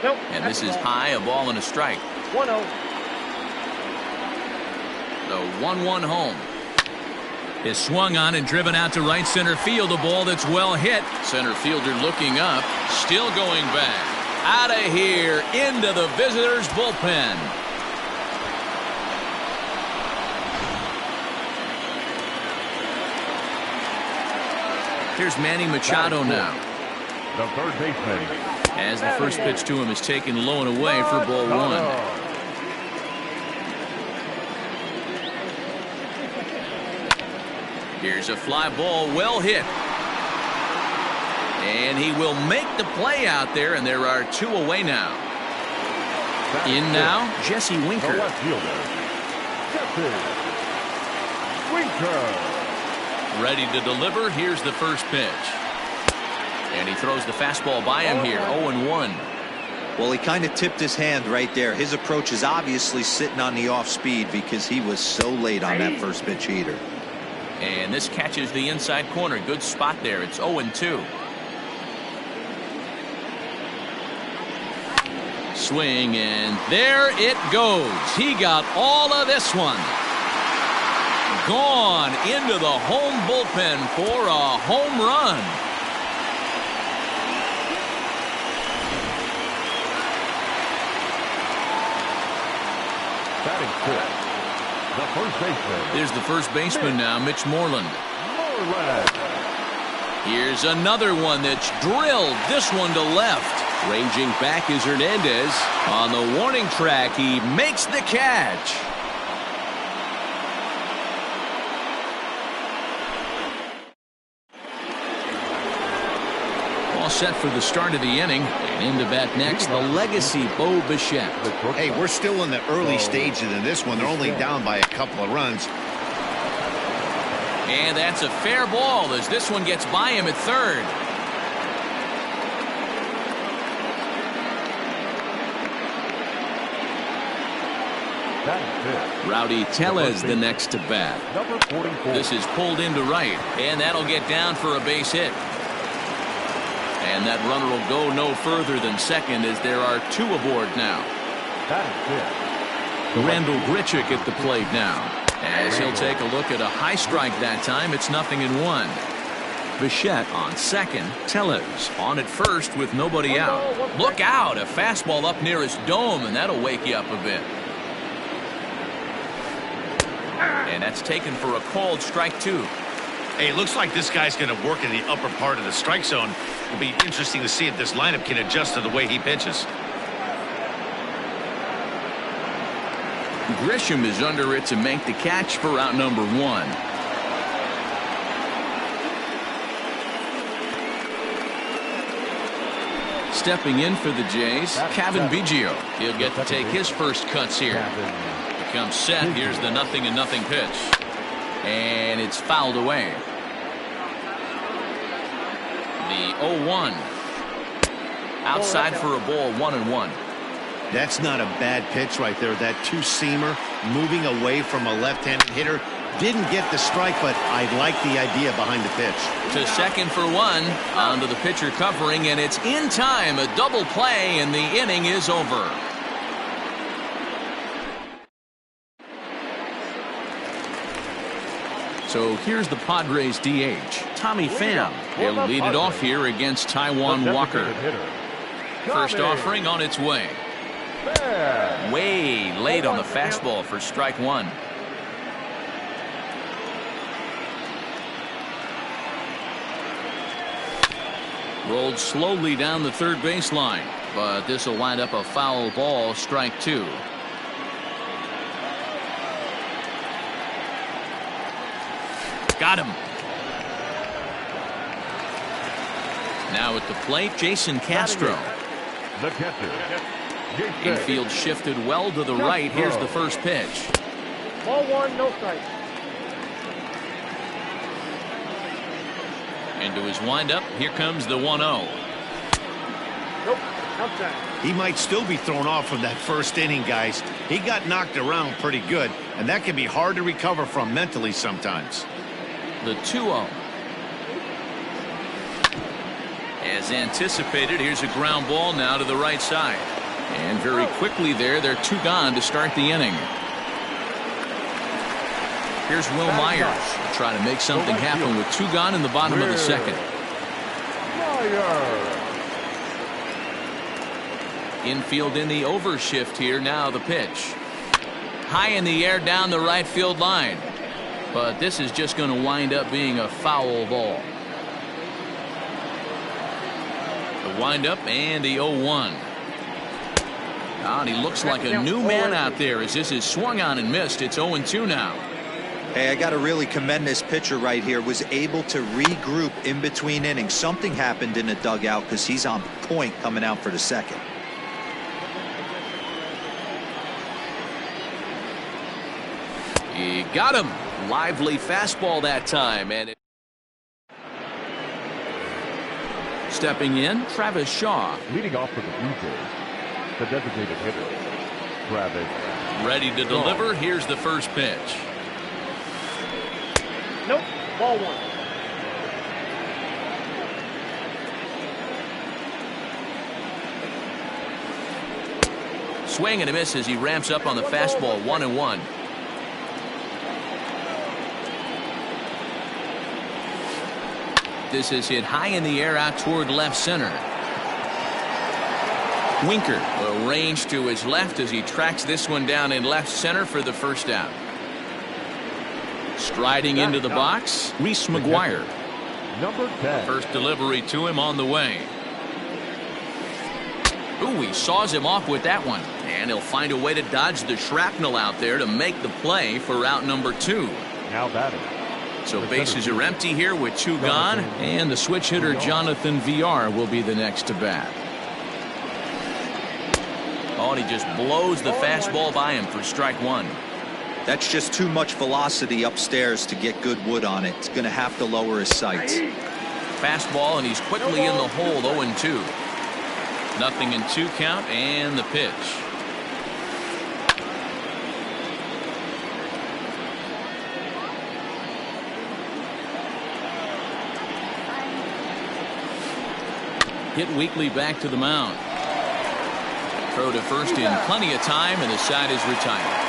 Nope. And this is high, a ball and a strike. 1-0. The 1-1 home. Is swung on and driven out to right center field. A ball that's well hit. Center fielder looking up. Still going back. Out of here into the visitors' bullpen. Here's Manny Machado now. The third baseman. As the first pitch to him is taken low and away for ball 1. Here's a fly ball, well hit. And he will make the play out there, and there are 2 away now. In now, Jesse Winker. The left fielder, Jesse Winker. Ready to deliver. Here's the first pitch. And he throws the fastball by him here. 0-1. Well, he kind of tipped his hand right there. His approach is obviously sitting on the off speed because he was so late on that first pitch heater. And this catches the inside corner. Good spot there. It's 0-2. Swing, and there it goes. He got all of this one. Gone into the home bullpen for a home run. Batting fifth, the first baseman. There's the first baseman now, Mitch Moreland. Here's another one that's drilled. This one to left. Ranging back is Hernandez. On the warning track, he makes the catch. All set for the start of the inning. And in to bat next, the legacy Bo Bichette. Hey, we're still in the early stages of this one. They're only down by a couple of runs. And that's a fair ball as this one gets by him at third. Rowdy Tellez the next to bat. Number 44. This is pulled into right, and that'll get down for a base hit. And that runner will go no further than second as there are 2 aboard now. Randall Grichuk at the plate now. As he'll take a look at a high strike that time, it's 0-1. Bichette on second. Tellez on at first with nobody out. Look out, a fastball up near his dome, and that'll wake you up a bit. And that's taken for a called strike 2. Hey, it looks like this guy's going to work in the upper part of the strike zone. It'll be interesting to see if this lineup can adjust to the way he pitches. Grisham is under it to make the catch for out number 1. Stepping in for the Jays, Kevin Biggio. He'll get to take his first cuts here. Becomes set. Here's the 0-0 pitch. And it's fouled away. The 0-1. Outside for a ball, 1-1. That's not a bad pitch right there. That 2-seamer moving away from a left-handed hitter. Didn't get the strike, but I like the idea behind the pitch. To second for 1. Onto the pitcher covering, and it's in time. A double play, and the inning is over. So here's the Padres DH, Tommy Pham. He'll lead it off here against Taiwan Walker. First offering on its way. Way late on the fastball for strike 1. Rolled slowly down the third baseline, but this will wind up a foul ball, strike 2. Got him. Now at the plate, Jason Castro. The catcher. Infield shifted well to the right. Here's the first pitch. Ball 1, no strike. Into his windup, here comes the 1-0. Nope, outside. He might still be thrown off from that first inning, guys. He got knocked around pretty good, and that can be hard to recover from mentally sometimes. The 2-0. As anticipated, here's a ground ball now to the right side. And very quickly there, they're 2 gone to start the inning. Here's Will Myers trying to make something happen with 2 gone in the bottom of the second. Infield in the overshift here. Now the pitch. High in the air down the right field line. But this is just going to wind up being a foul ball. The windup and the 0-1. And he looks like a new man out there as this is swung on and missed. It's 0-2 now. Hey, I got to really commend this pitcher right here. Was able to regroup in between innings. Something happened in the dugout because he's on point coming out for the second. He got him. Lively fastball that time. And stepping in, Travis Shaw. Leading off for the Blue Jays, the designated hitter, Travis. Ready to deliver. Here's the first pitch. Nope. Ball 1. Swing and a miss as he ramps up on the fastball. 1-1. This is hit high in the air out toward left center. Winker will range to his left as he tracks this one down in left center for the first out. Striding into the box, Reese McGuire. Number 10. First delivery to him on the way. Ooh, he saws him off with that one. And he'll find a way to dodge the shrapnel out there to make the play for out number 2. Now batting. So bases are empty here with 2 gone, and the switch hitter Jonathan VR will be the next to bat. Oh, and he just blows the fastball by him for strike 1. That's just too much velocity upstairs to get good wood on it. It's going to have to lower his sights. Fastball, and he's quickly in the hole. 0-2. Nothing in 2 count, and the pitch. Hit weakly back to the mound. Throw to first in plenty of time, and the side is retired.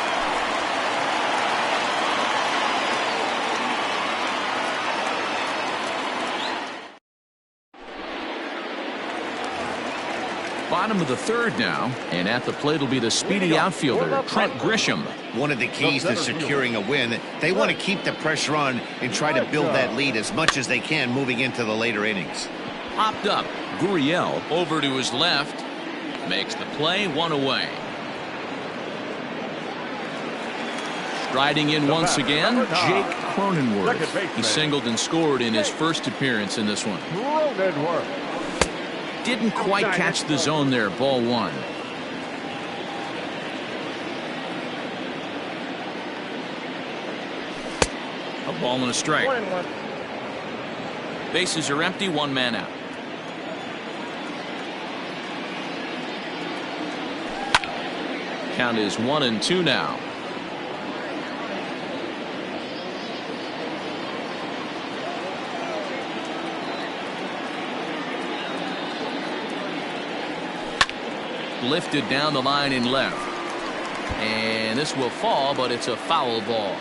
Bottom of the 3rd now, and at the plate will be the speedy outfielder Trent Grisham. One of the keys to securing a win, they want to keep the pressure on and try to build that lead as much as they can moving into the later innings. Popped up. Gurriel over to his left. Makes the play. 1 away. Striding in once again, Jake Cronenworth. He singled and scored in his first appearance in this one. Didn't quite catch the zone there. Ball 1. A ball and a strike. Bases are empty. 1 man out. Count is 1-2 now. Lifted down the line in left. And this will fall, but it's a foul ball.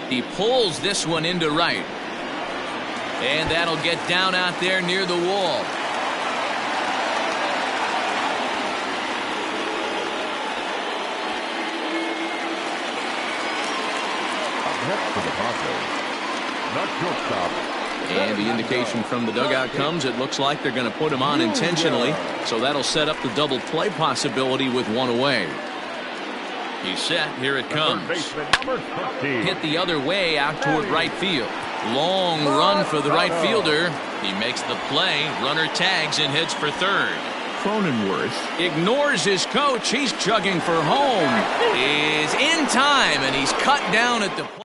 He pulls this one into right. And that'll get down out there near the wall. Next to the Broncos. And the indication from the dugout comes, it looks like they're going to put him on intentionally. So that'll set up the double play possibility with 1 away. He's set. Here it comes. Hit the other way out toward right field. Long run for the right fielder. He makes the play. Runner tags and hits for 3rd. Cronenworth ignores his coach. He's chugging for home. Is in time, and he's cut down at the plate.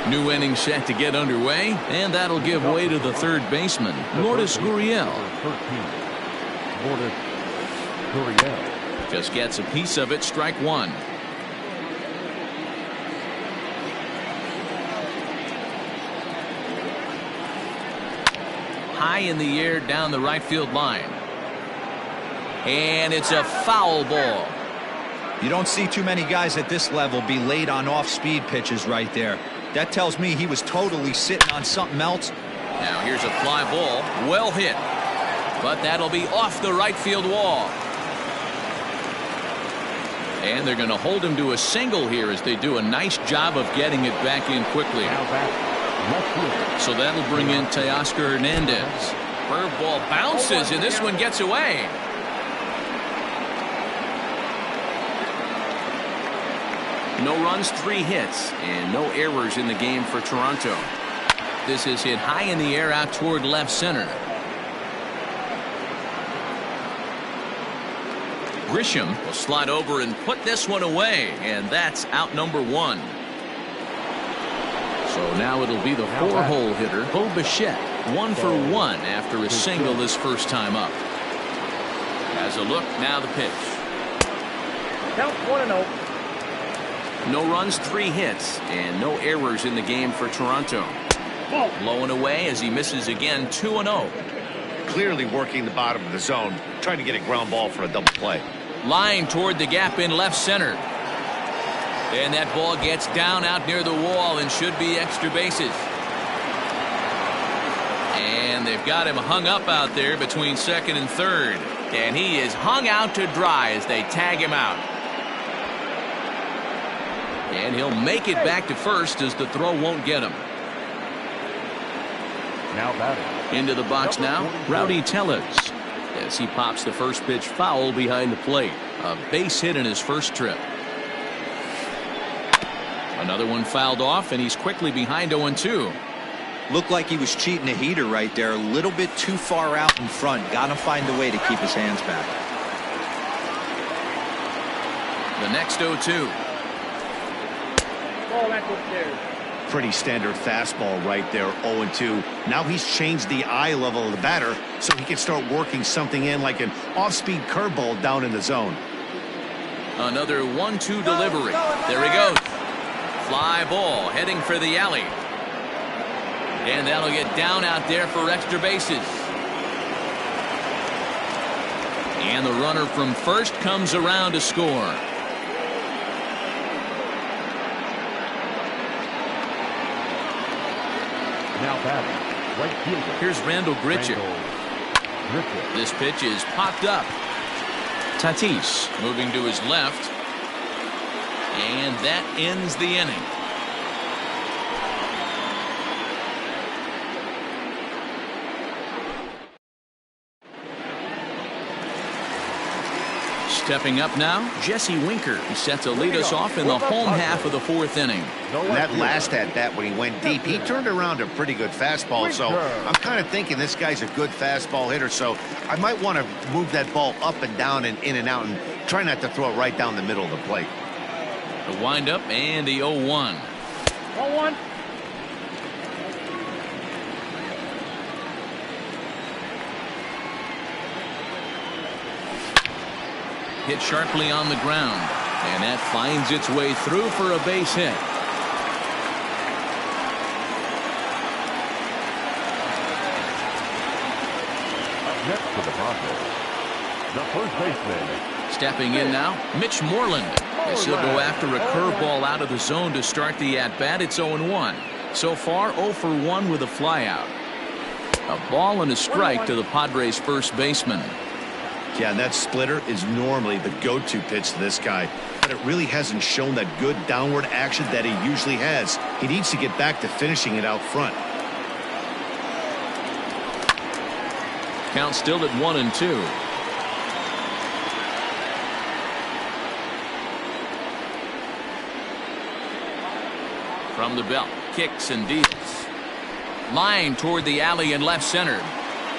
New inning set to get underway, and that'll give way to the 3rd baseman, Lourdes Gurriel. Just gets a piece of it. Strike one. High in the air down the right field line. And it's a foul ball. You don't see too many guys at this level be late on off-speed pitches right there. That tells me he was totally sitting on something else. Now here's a fly ball. Well hit. But that'll be off the right field wall. And they're going to hold him to a single here as they do a nice job of getting it back in quickly. So that'll bring in Teoscar Hernandez. Curveball bounces, and this one gets away. No runs, 3 hits, and no errors in the game for Toronto. This is hit high in the air out toward left center. Grisham will slide over and put this one away, and that's out number 1. So now it'll be the 4-hole hitter, Bo Bichette, 1 for 1 after a single this first time up. As a look, now the pitch. Count 1-0. No runs, 3 hits, and no errors in the game for Toronto. Low and away as he misses again, 2-0. Clearly working the bottom of the zone, trying to get a ground ball for a double play. Line toward the gap in left center. And that ball gets down out near the wall and should be extra bases. And they've got him hung up out there between second and third. And he is hung out to dry as they tag him out. And he'll make it back to first as the throw won't get him. Now batting. Into the box now, Rowdy Tellez. As he pops the first pitch foul behind the plate. A base hit in his first trip. Another one fouled off, and he's quickly behind 0-2. Looked like he was cheating a heater right there. A little bit too far out in front. Got to find a way to keep his hands back. The next 0-2. Ball that's upstairs. Pretty standard fastball right there, 0-2. Now he's changed the eye level of the batter so he can start working something in like an off-speed curveball down in the zone. Another 1-2 delivery. There he goes. Fly ball heading for the alley. And that'll get down out there for extra bases. And the runner from first comes around to score. Now batting, right fielder. Here's Randall Grichuk. This pitch is popped up. Tatis moving to his left. And that ends the inning. Stepping up now, Jesse Winker. He's set to lead us off in the home half of the 4th inning. That last at-bat when he went deep, he turned around a pretty good fastball. So I'm kind of thinking this guy's a good fastball hitter. So I might want to move that ball up and down and in and out and try not to throw it right down the middle of the plate. The windup and the 0-1. 0-1. Hit sharply on the ground, and that finds its way through for a base hit. Next for the Broncos, the first baseman. Stepping in now, Mitch Moreland. As he'll go after a curveball out of the zone to start the at-bat. It's 0-1. So far, 0 for 1 with a flyout. A ball and a strike to the Padres' first baseman. Yeah, and that splitter is normally the go-to pitch to this guy, but it really hasn't shown that good downward action that he usually has. He needs to get back to finishing it out front. Count still at 1-2. From the belt, kicks and deals. Line toward the alley in left center.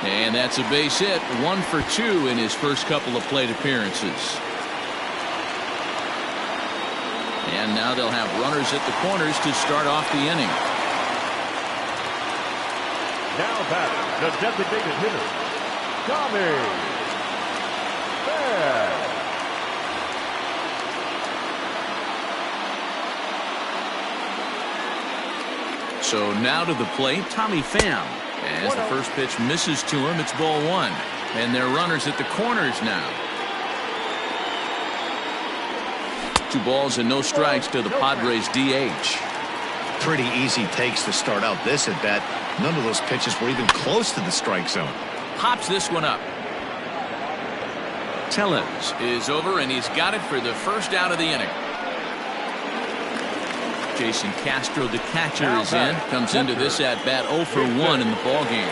And that's a base hit, 1 for 2 in his first couple of plate appearances. And now they'll have runners at the corners to start off the inning. Now batting, the designated hitter, Tommy Pham. So now to the plate, Tommy Pham. As the first pitch misses to him, it's ball one. And they're runners at the corners now. 2 balls and no strikes to the Padres DH. Pretty easy takes to start out this at bat. None of those pitches were even close to the strike zone. Pops this one up. Tellez is over, and he's got it for the first out of the inning. Jason Castro, the catcher, is in. Comes into this at bat 0 for 1 in the ball game.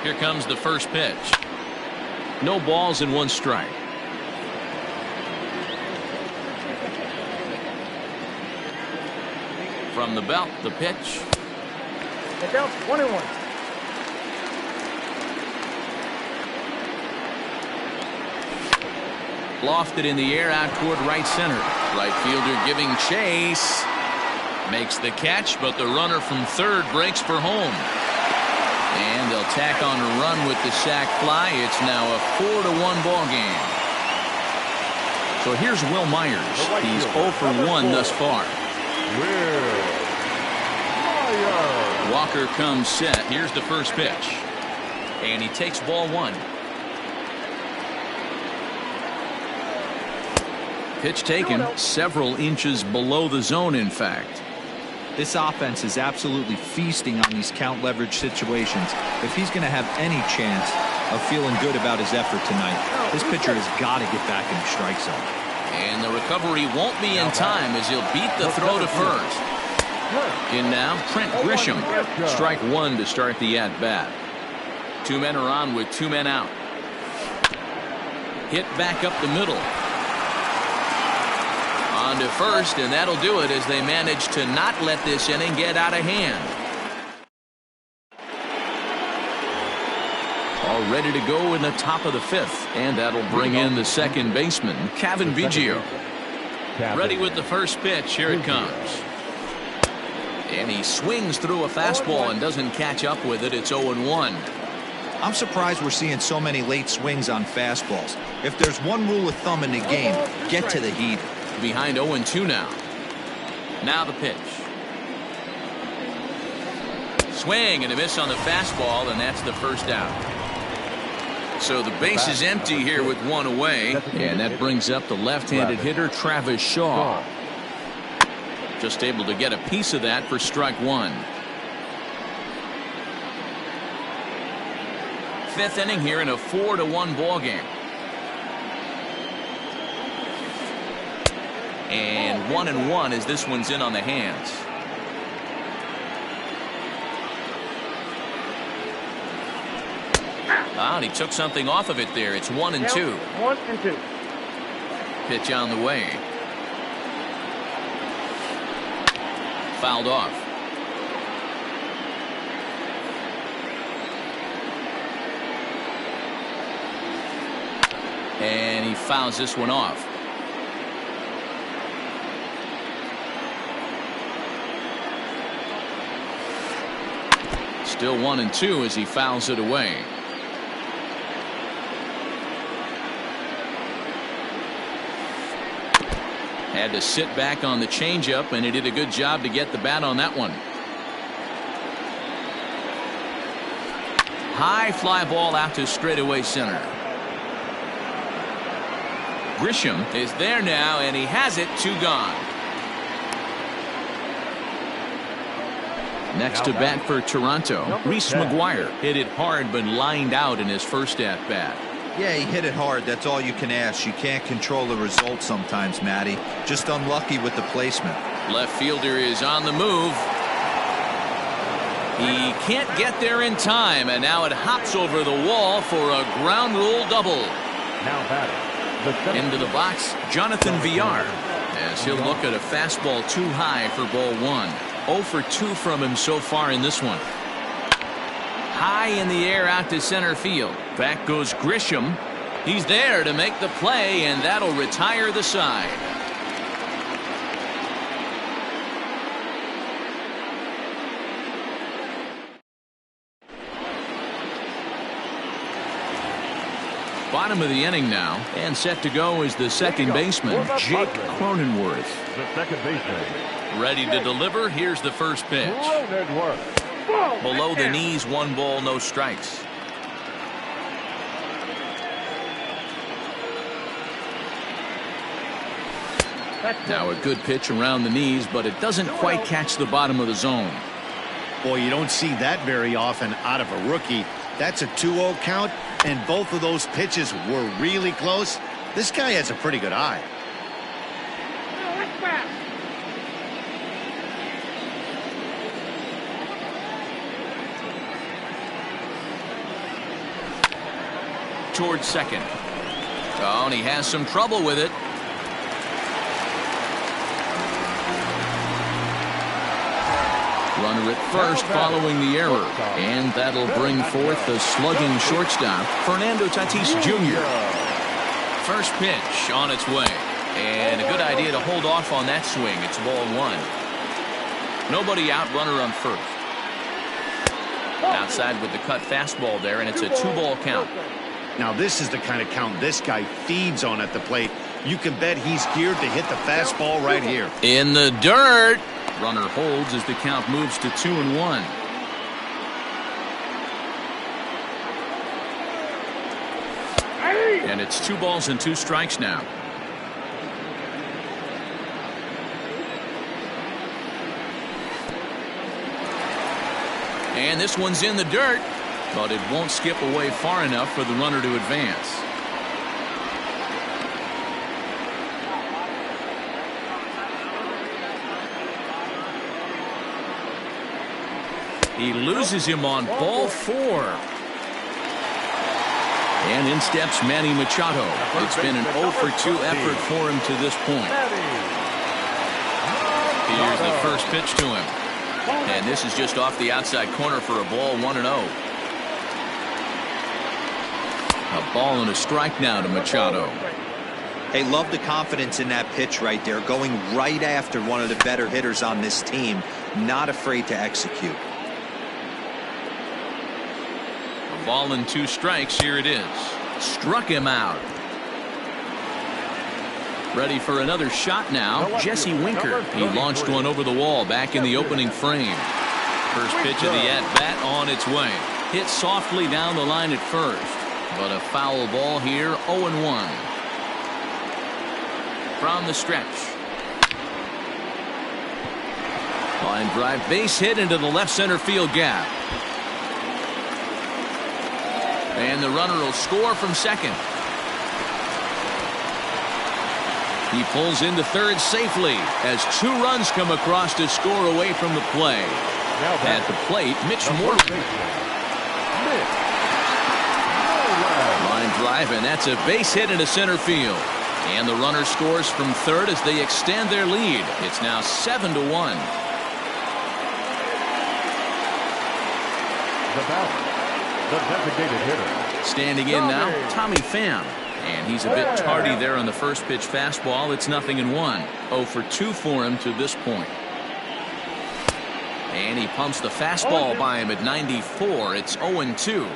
Here comes the first pitch. No balls and 1 strike. From the belt, the pitch. Get down 1-1. Lofted in the air out toward right center. Right fielder giving chase. Makes the catch, but the runner from third breaks for home. And they'll tack on a run with the sac fly. It's now a 4-1 ball game. So here's Will Myers. He's 0 for 1 thus far. Walker comes set. Here's the first pitch. And he takes ball 1. Pitch taken several inches below the zone, in fact. This offense is absolutely feasting on these count leverage situations. If he's going to have any chance of feeling good about his effort tonight, this pitcher has got to get back in the strike zone. And the recovery won't be in time as he'll beat the throw to first. In now, Trent Grisham. Strike 1 to start the at-bat. 2 men are on with 2 men out. Hit back up the middle. On to first, and that'll do it as they manage to not let this inning get out of hand. All ready to go in the top of the 5th, and that'll bring in the second baseman, Cavan Biggio. Ready with the first pitch. Here it comes. And he swings through a fastball and doesn't catch up with it. It's 0-1. I'm surprised we're seeing so many late swings on fastballs. If there's one rule of thumb in the game, get to the heat. Behind 0-2 now. Now the pitch. Swing and a miss on the fastball, and that's the first out. So the base is empty here with 1 away, and that brings up the left-handed hitter Travis Shaw. Just able to get a piece of that for strike 1. 5th inning here in a 4-1 ball game. And 1-1 as this one's in on the hands. And he took something off of it there. It's 1-2. 1-2. Pitch on the way. Fouled off. And he fouls this one off. Still 1-2 as he fouls it away. Had to sit back on the changeup, and he did a good job to get the bat on that one. High fly ball out to straightaway center. Grisham is there now, and he has it. 2 gone. Next to bat for Toronto, Reese McGuire hit it hard but lined out in his first at bat. Yeah, he hit it hard. That's all you can ask. You can't control the result sometimes, Matty. Just unlucky with the placement. Left fielder is on the move. He can't get there in time, and now it hops over the wall for a ground rule double. Now batting. Into the box, Jonathan Villar, as he'll look at a fastball too high for ball 1. 0 for 2 from him so far in this one. High in the air out to center field. Back goes Grisham. He's there to make the play, and that'll retire the side. bottom of the inning now, and set to go is the second baseman, Jake Cronenworth. The second baseman. Ready to deliver. Here's the first pitch. Below the knees, 1 ball, no strikes. Now a good pitch around the knees, but it doesn't quite catch the bottom of the zone. Boy, you don't see that very often out of a rookie. That's a 2-0 count, and both of those pitches were really close. This guy has a pretty good eye. Towards second. Oh, and he has some trouble with it. Runner at first following the error, and that'll bring forth the slugging shortstop, Fernando Tatis Jr. First pitch on its way, and a good idea to hold off on that swing. It's ball 1. Nobody out, runner on first. Outside with the cut fastball there, and it's a 2-ball count. Now this is the kind of count this guy feeds on at the plate. You can bet he's geared to hit the fastball right here. In the dirt. Runner holds as the count moves to 2-1. And it's 2 balls and 2 strikes now. And this one's in the dirt, but it won't skip away far enough for the runner to advance. He loses him on ball 4. And in steps Manny Machado. It's been an 0 for 2 effort for him to this point. Here's the first pitch to him. And this is just off the outside corner for a ball, 1-0. A ball and a strike now to Machado. Hey, love the confidence in that pitch right there. Going right after one of the better hitters on this team. Not afraid to execute. Ball and 2 strikes. Here it is. Struck him out. Ready for another shot now. Jesse Winker. He launched one over the wall back in the opening frame. First pitch of the at-bat on its way. Hit softly down the line at first. But a foul ball here. 0-1. From the stretch. Line drive, base hit into the left center field gap. And the runner will score from second. He pulls into third safely as 2 runs come across to score away from the play. At the plate, Mitch Moreland. Line drive, and that's a base hit into center field. And the runner scores from third as they extend their lead. It's now 7-1. The batter, the designated hitter. Standing in now, Tommy Pham. And he's a bit tardy there on the first pitch fastball. It's 0-1. 0 for 2 for him to this point. And he pumps the fastball by him at 94. It's 0-2.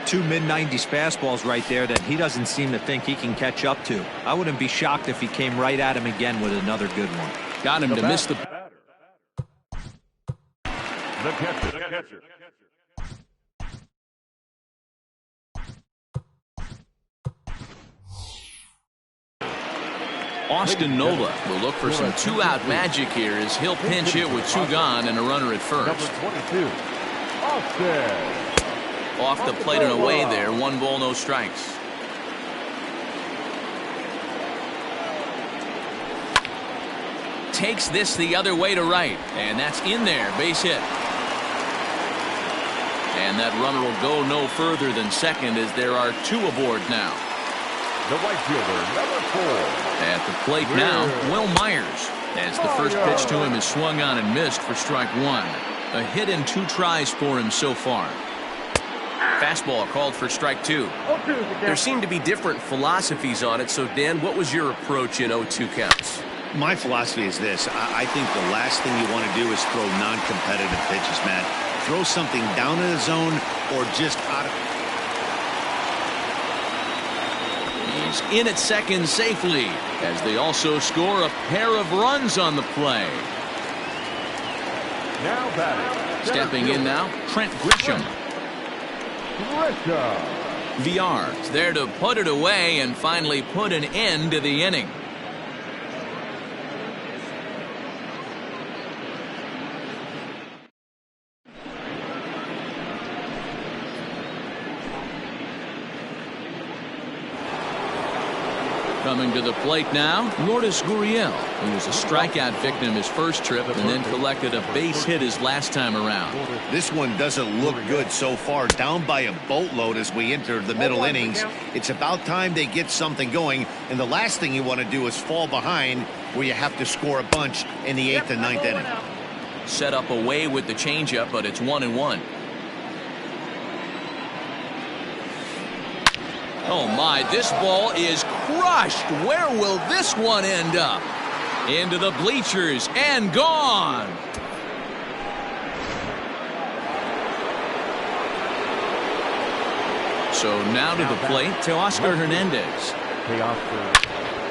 2 mid-90s fastballs right there that he doesn't seem to think he can catch up to. I wouldn't be shocked if he came right at him again with another good one. Got him to miss the... The catcher. Austin Nola will look for some 2-out magic here as he'll pinch hit with 2 gone and a runner at first. Number 22, Austin. Off the plate and away there. 1 ball, no strikes. Takes this the other way to right, and that's in there. Base hit. And that runner will go no further than second as there are 2 aboard now. The right fielder, number 4. At the plate now, Will Myers. As the first pitch to him is swung on and missed for strike 1. A hit in 2 tries for him so far. Fastball called for strike 2. There seem to be different philosophies on it. So, Dan, what was your approach in 0-2 counts? My philosophy is this. I think the last thing you want to do is throw non-competitive pitches, Matt. Throw something down in the zone or just out of... Cardinals in at second safely as they also score a pair of runs on the play. Now batting. Stepping in now, Trent Grisham. Villar's there to put it away and finally put an end to the inning. Coming to the plate now, Lourdes Gurriel, who was a strikeout victim his first trip and then collected a base hit his last time around. This one doesn't look good so far. Down by a boatload as we enter the middle innings. It's about time they get something going, and the last thing you want to do is fall behind where you have to score a bunch in the 8th and 9th inning. Set up away with the changeup, but it's 1-1. Oh my, this ball is crushed. Where will this one end up? Into the bleachers and gone. So now to the plate to Oscar Hernandez.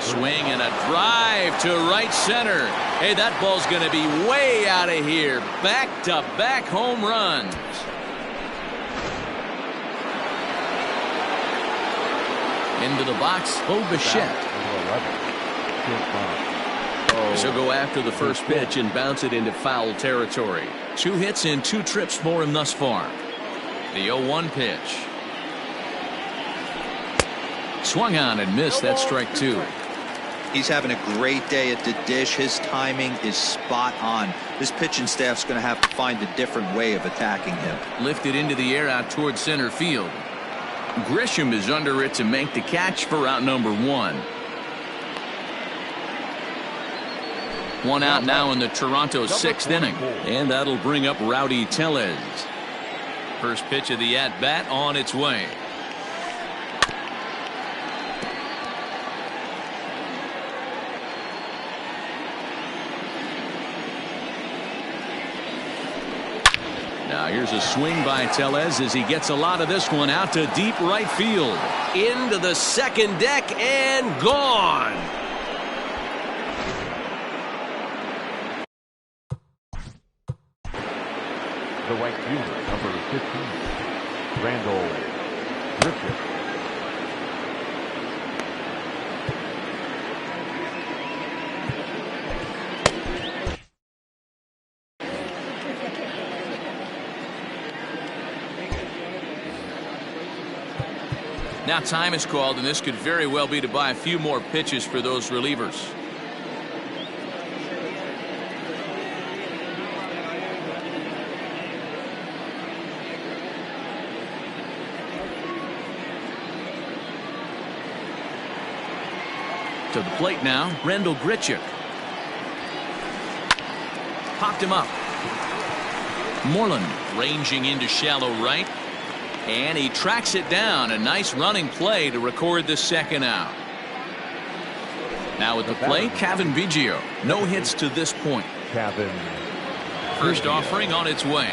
Swing and a drive to right center. Hey, that ball's going to be way out of here. Back-to-back home runs. Into the box, Bo Bichette. So go after the first pitch and bounce it into foul territory. 2 hits and 2 trips for him thus far. The 0-1 pitch. Swung on and missed. That's strike 2. He's having a great day at the dish. His timing is spot on. This pitching staff's going to have to find a different way of attacking him. Lifted into the air out towards center field. Grisham is under it to make the catch for out number 1. 1 out now in the Toronto 6th inning, and that'll bring up Rowdy Tellez. First pitch of the at-bat on its way. Now here's a swing by Tellez as he gets a lot of this one out to deep right field. Into the second deck and gone. The right fielder, number 15, Randall Griffith. Now time is called, and this could very well be to buy a few more pitches for those relievers. To the plate now, Randall Grichuk. Popped him up. Moreland ranging into shallow right. And he tracks it down. A nice running play to record the second out. Now at the plate, Cavan Biggio. No hits to this point. First offering on its way.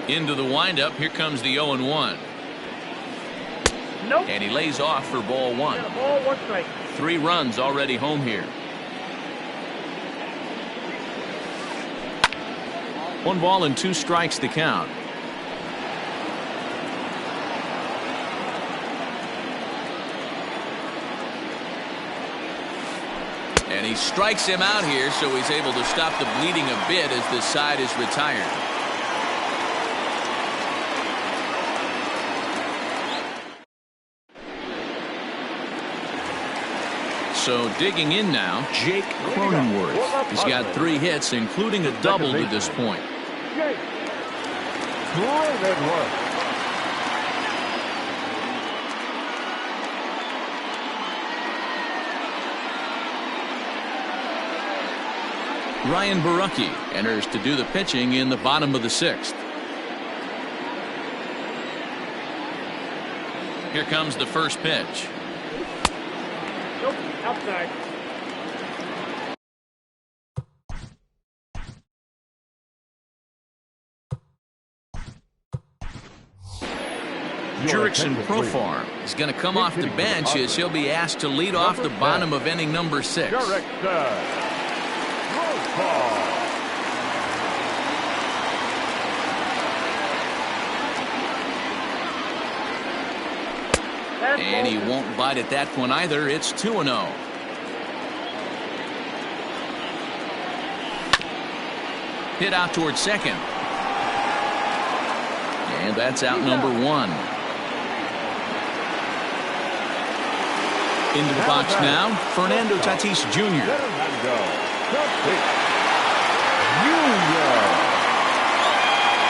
Into the windup. Here comes the 0-1. Nope. And he lays off for ball 1. Ball 1 strike. 3 runs already home here. 1 ball and 2 strikes to count. And he strikes him out here, so he's able to stop the bleeding a bit as this side is retired. So digging in now, Jake Cronenworth. He's got 3 hits, including a double to this point. Jake Cronenworth. Ryan Borucki enters to do the pitching in the bottom of the 6th. Here comes the first pitch. Nope. Outside. Jurickson Profar is going to come off the bench as he'll be asked to lead off the bottom of inning number 6. And he won't bite at that one either. It's 2-0. Hit out towards second. And that's out number 1. Into the box now, Fernando Tatis Jr.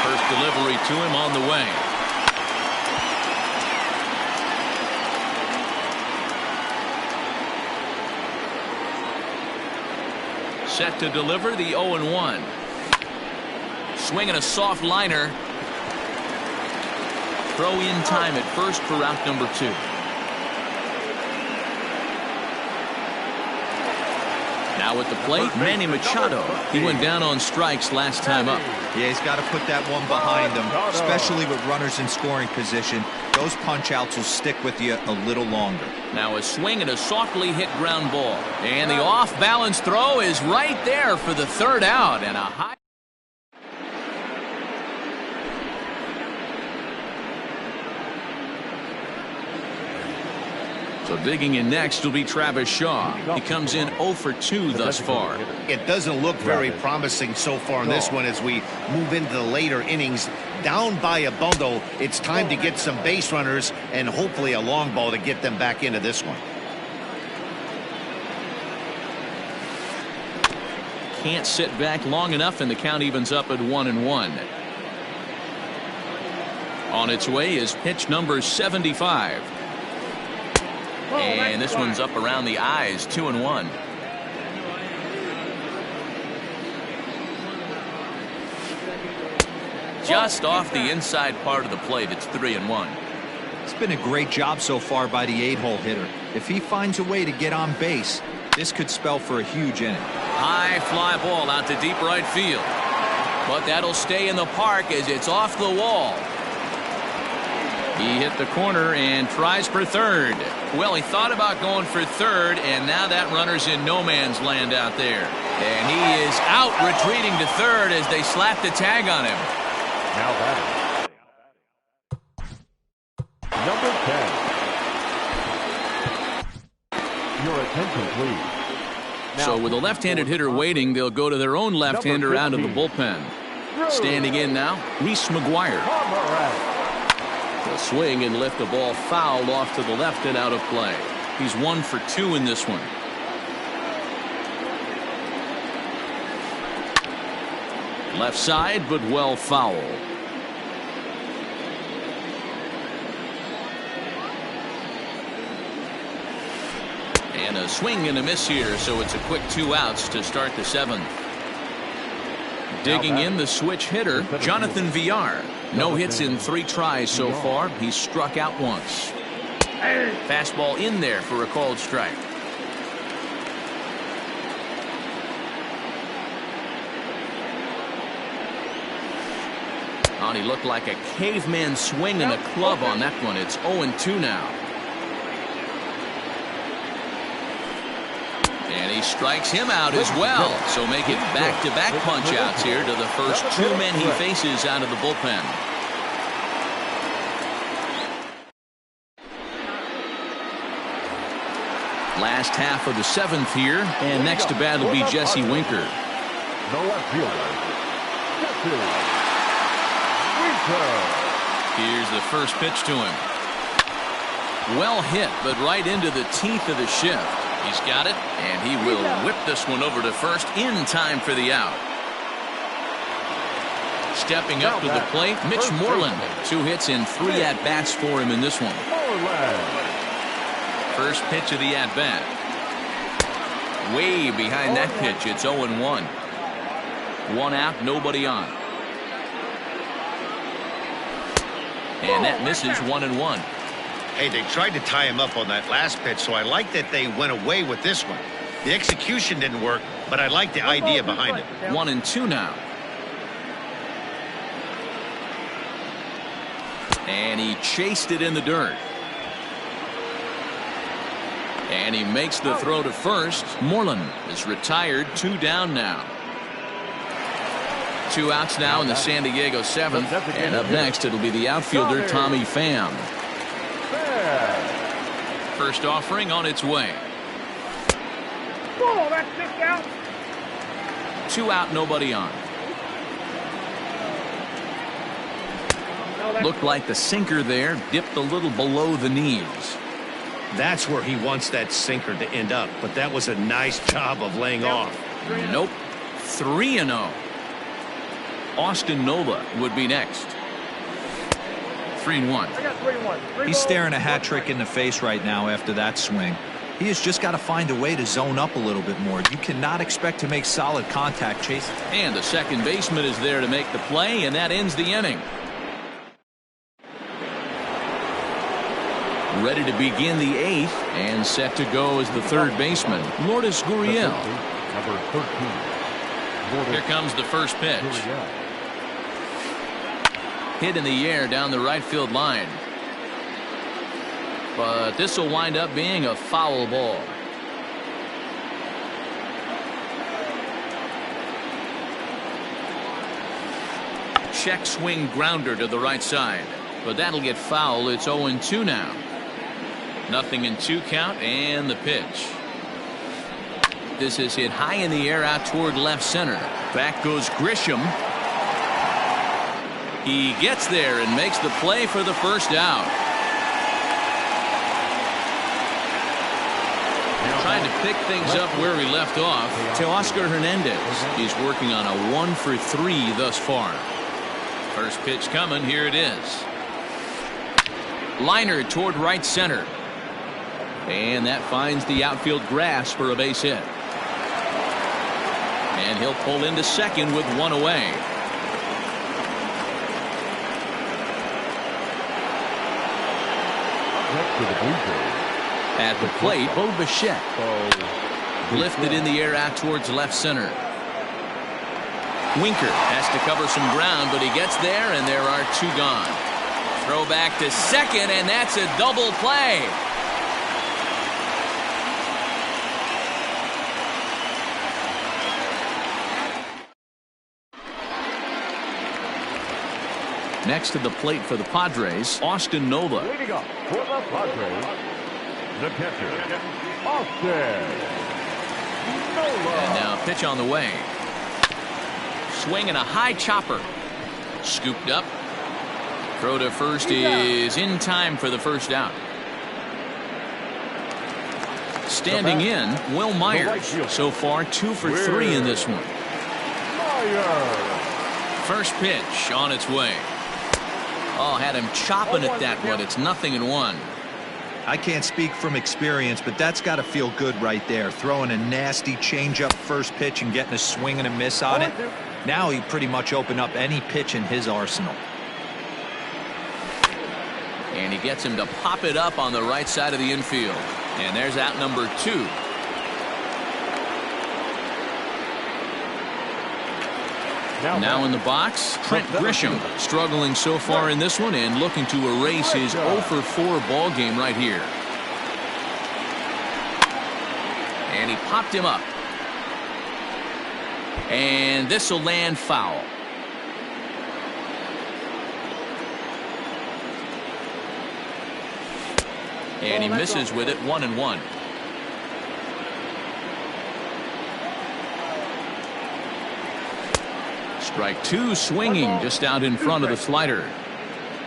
First delivery to him on the way. Set to deliver the 0-1. Swinging a soft liner. Throw in time at first for out number 2. Now at the plate, Manny Machado. He went down on strikes last time up. Yeah, he's got to put that one behind him, especially with runners in scoring position. Those punch-outs will stick with you a little longer. Now a swing and a softly hit ground ball. And the off-balance throw is right there for the 3rd out. And a high... So digging in next will be Travis Shaw. He comes in 0 for 2 thus far. It doesn't look very promising so far in this one as we move into the later innings. Down by a bundle, it's time to get some base runners and hopefully a long ball to get them back into this one. Can't sit back long enough, and the count evens up at 1-1. On its way is pitch number 75. And this one's up around the eyes, 2-1. Just off the inside part of the plate, it's 3-1. It's been a great job so far by the 8-hole hitter. If he finds a way to get on base, this could spell for a huge inning. High fly ball out to deep right field. But that'll stay in the park as it's off the wall. He hit the corner and tries for third. Well, he thought about going for third, and now that runner's in no man's land out there. And he is out retreating to third as they slap the tag on him. Now that number 10. Your attention, please. So with a left-handed hitter waiting, they'll go to their own left-hander out of the bullpen. Standing in now, Reese McGuire. A swing and lift the ball fouled off to the left and out of play. He's 1 for 2 in this one. Left side, but well foul. And a swing and a miss here, so it's a quick 2 outs to start the 7th. Digging in the switch hitter, Jonathan Villar. No hits in 3 tries so far. He's struck out once. Fastball in there for a called strike. Oh, he looked like a caveman swing and a club on that one. It's 0-2 now. And he strikes him out as well. So make it back-to-back punch-outs here to the first 2 men he faces out of the bullpen. Last half of the 7th here, and next to bat will be Jesse Winker. The left fielder, Jesse Winker. Here's the first pitch to him. Well hit, but right into the teeth of the shift. He's got it, and he will whip this one over to first in time for the out. Stepping up to the plate, Mitch Moreland. 2 hits and 3 at-bats for him in this one. First pitch of the at-bat. Way behind that pitch, it's 0-1. 1 out, nobody on. And that misses 1-1. Hey, they tried to tie him up on that last pitch, so I like that they went away with this one. The execution didn't work, but I like the idea behind it. 1-2 now. And he chased it in the dirt. And he makes the throw to first. Moreland is retired. 2 down now. 2 outs now in the San Diego 7th. And up next, it'll be the outfielder, Tommy Pham. First offering on its way. Oh, that's 6 out. 2 out, nobody on. Looked like the sinker there dipped a little below the knees. That's where he wants that sinker to end up, but that was a nice job of laying off. Nope. 3-0. Austin Nola would be next. 3-1. I got 3-1. He's staring a hat trick in the face right now after that swing. He has just got to find a way to zone up a little bit more. You cannot expect to make solid contact chasing. And the second baseman is there to make the play, and that ends the inning. Ready to begin the 8th and set to go as the third baseman, Lourdes Gurriel. Number 13. Here comes the first pitch. Hit in the air down the right field line. But this will wind up being a foul ball. Check swing grounder to the right side. But that'll get foul. It's 0-2 now. 0-2 count and the pitch. This is hit high in the air out toward left center. Back goes Grisham. He gets there and makes the play for the first out. Trying to pick things up where he left off. Teoscar Hernandez is working on a 1-for-3 thus far. First pitch coming. Here it is. Liner toward right center. And that finds the outfield grass for a base hit. And he'll pull into second with 1 away. At the plate, Bo Bichette. Lifted in the air out towards left center. Winker has to cover some ground, but he gets there, and there are 2 gone. Throw back to second, and that's a double play. Next to the plate for the Padres, Austin Nola. Leading up for the Padres, the catcher, Austin Nola. And now pitch on the way. Swinging a high chopper. Scooped up. Throw to first is in time for the first out. Standing in, Will Myers. So far 2 for 3 in this one. First pitch on its way. Oh, had him chopping at that one. It's 0-1. I can't speak from experience, but that's got to feel good right there. Throwing a nasty changeup first pitch and getting a swing and a miss on it. Now he pretty much opened up any pitch in his arsenal. And he gets him to pop it up on the right side of the infield. And there's out number 2. Now in the box, Trent Grisham, struggling so far in this one and looking to erase his 0-for-4 ball game right here. And he popped him up. And this will land foul. And he misses with it. 1-1. Strike 2, swinging just out in front of the slider.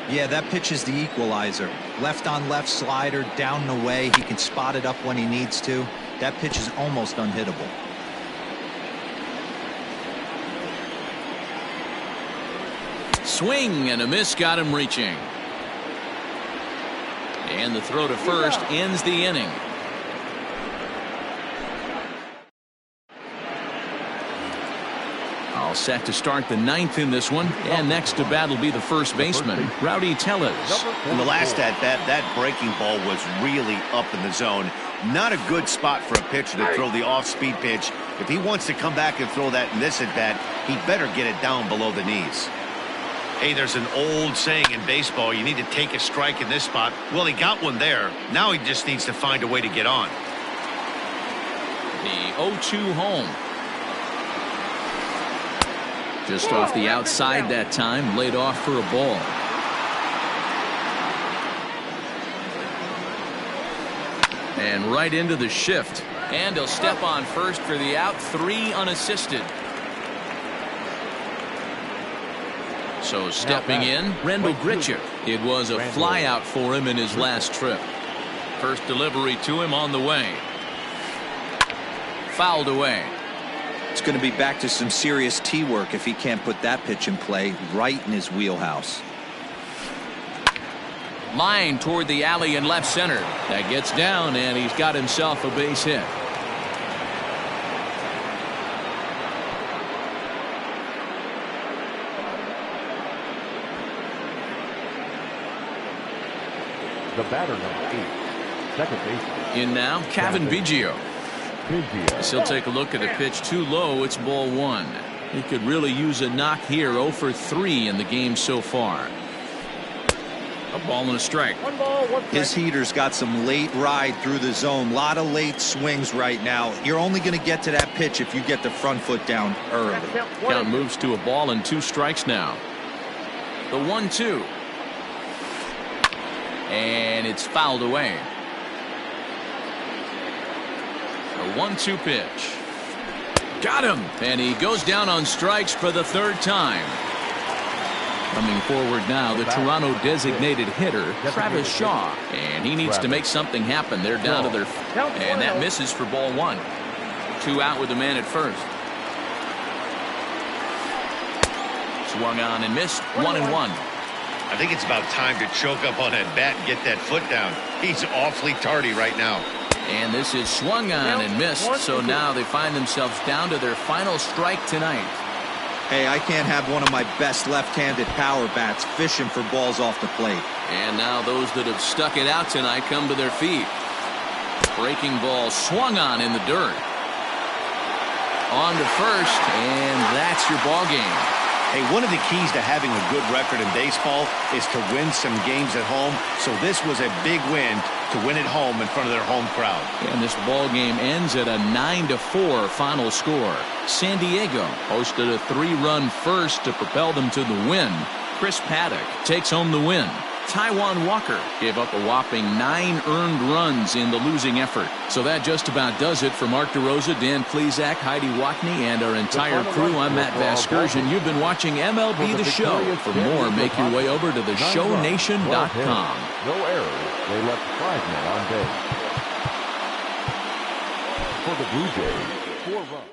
Yeah, that pitch is the equalizer. Left on left slider, down and away. He can spot it up when he needs to. That pitch is almost unhittable. Swing and a miss got him reaching. And the throw to first ends the inning. All set to start the 9th in this one. And next to bat will be the first baseman, Rowdy Tellez. In the last at-bat, that breaking ball was really up in the zone. Not a good spot for a pitcher to throw the off-speed pitch. If he wants to come back and throw that in this at-bat, he better get it down below the knees. Hey, there's an old saying in baseball, you need to take a strike in this spot. Well, he got one there. Now he just needs to find a way to get on. The 0-2 home. Just off the outside that time, laid off for a ball. And right into the shift. And he'll step on first for the out, 3 unassisted. So stepping in, Rendell Grichuk. It was a fly out for him in his last trip. First delivery to him on the way. Fouled away. It's going to be back to some serious tee work if he can't put that pitch in play right in his wheelhouse. Line toward the alley in left center. That gets down, and he's got himself a base hit. The batter, number 8, second baseman. In now, Kevin Biggio. As he'll take a look at the pitch too low. It's ball 1. He could really use a knock here. 0 for 3 in the game so far. A ball and a strike. One ball, one strike. His heater's got some late ride through the zone. A lot of late swings right now. You're only going to get to that pitch if you get the front foot down early. Count moves to a ball and 2 strikes now. The 1-2. And it's fouled away. The 1-2 pitch. Got him. And he goes down on strikes for the 3rd time. Coming forward now, the Toronto designated hitter, Travis Shaw. And he needs to make something happen. They're down to their... And that misses for ball 1. 2 out with the man at first. Swung on and missed. 1-1. I think it's about time to choke up on that bat and get that foot down. He's awfully tardy right now. And this is swung on and missed. So now they find themselves down to their final strike tonight. Hey, I can't have one of my best left-handed power bats fishing for balls off the plate. And now those that have stuck it out tonight come to their feet. Breaking ball swung on in the dirt. On to first, and that's your ball game. Hey, one of the keys to having a good record in baseball is to win some games at home. So this was a big win to win at home in front of their home crowd. And this ball game ends at a 9-4 final score. San Diego hosted a 3-run first to propel them to the win. Chris Paddock takes home the win. Taijuan Walker gave up a whopping 9 earned runs in the losing effort. So that just about does it for Mark DeRosa, Dan Plesac, Heidi Watney, and our entire crew. I'm Matt Vasgersian. You've been watching MLB The Show. For more, make your way over to theshownation.com. No errors. They left 5 men on base. For the Blue Jays, 4 runs.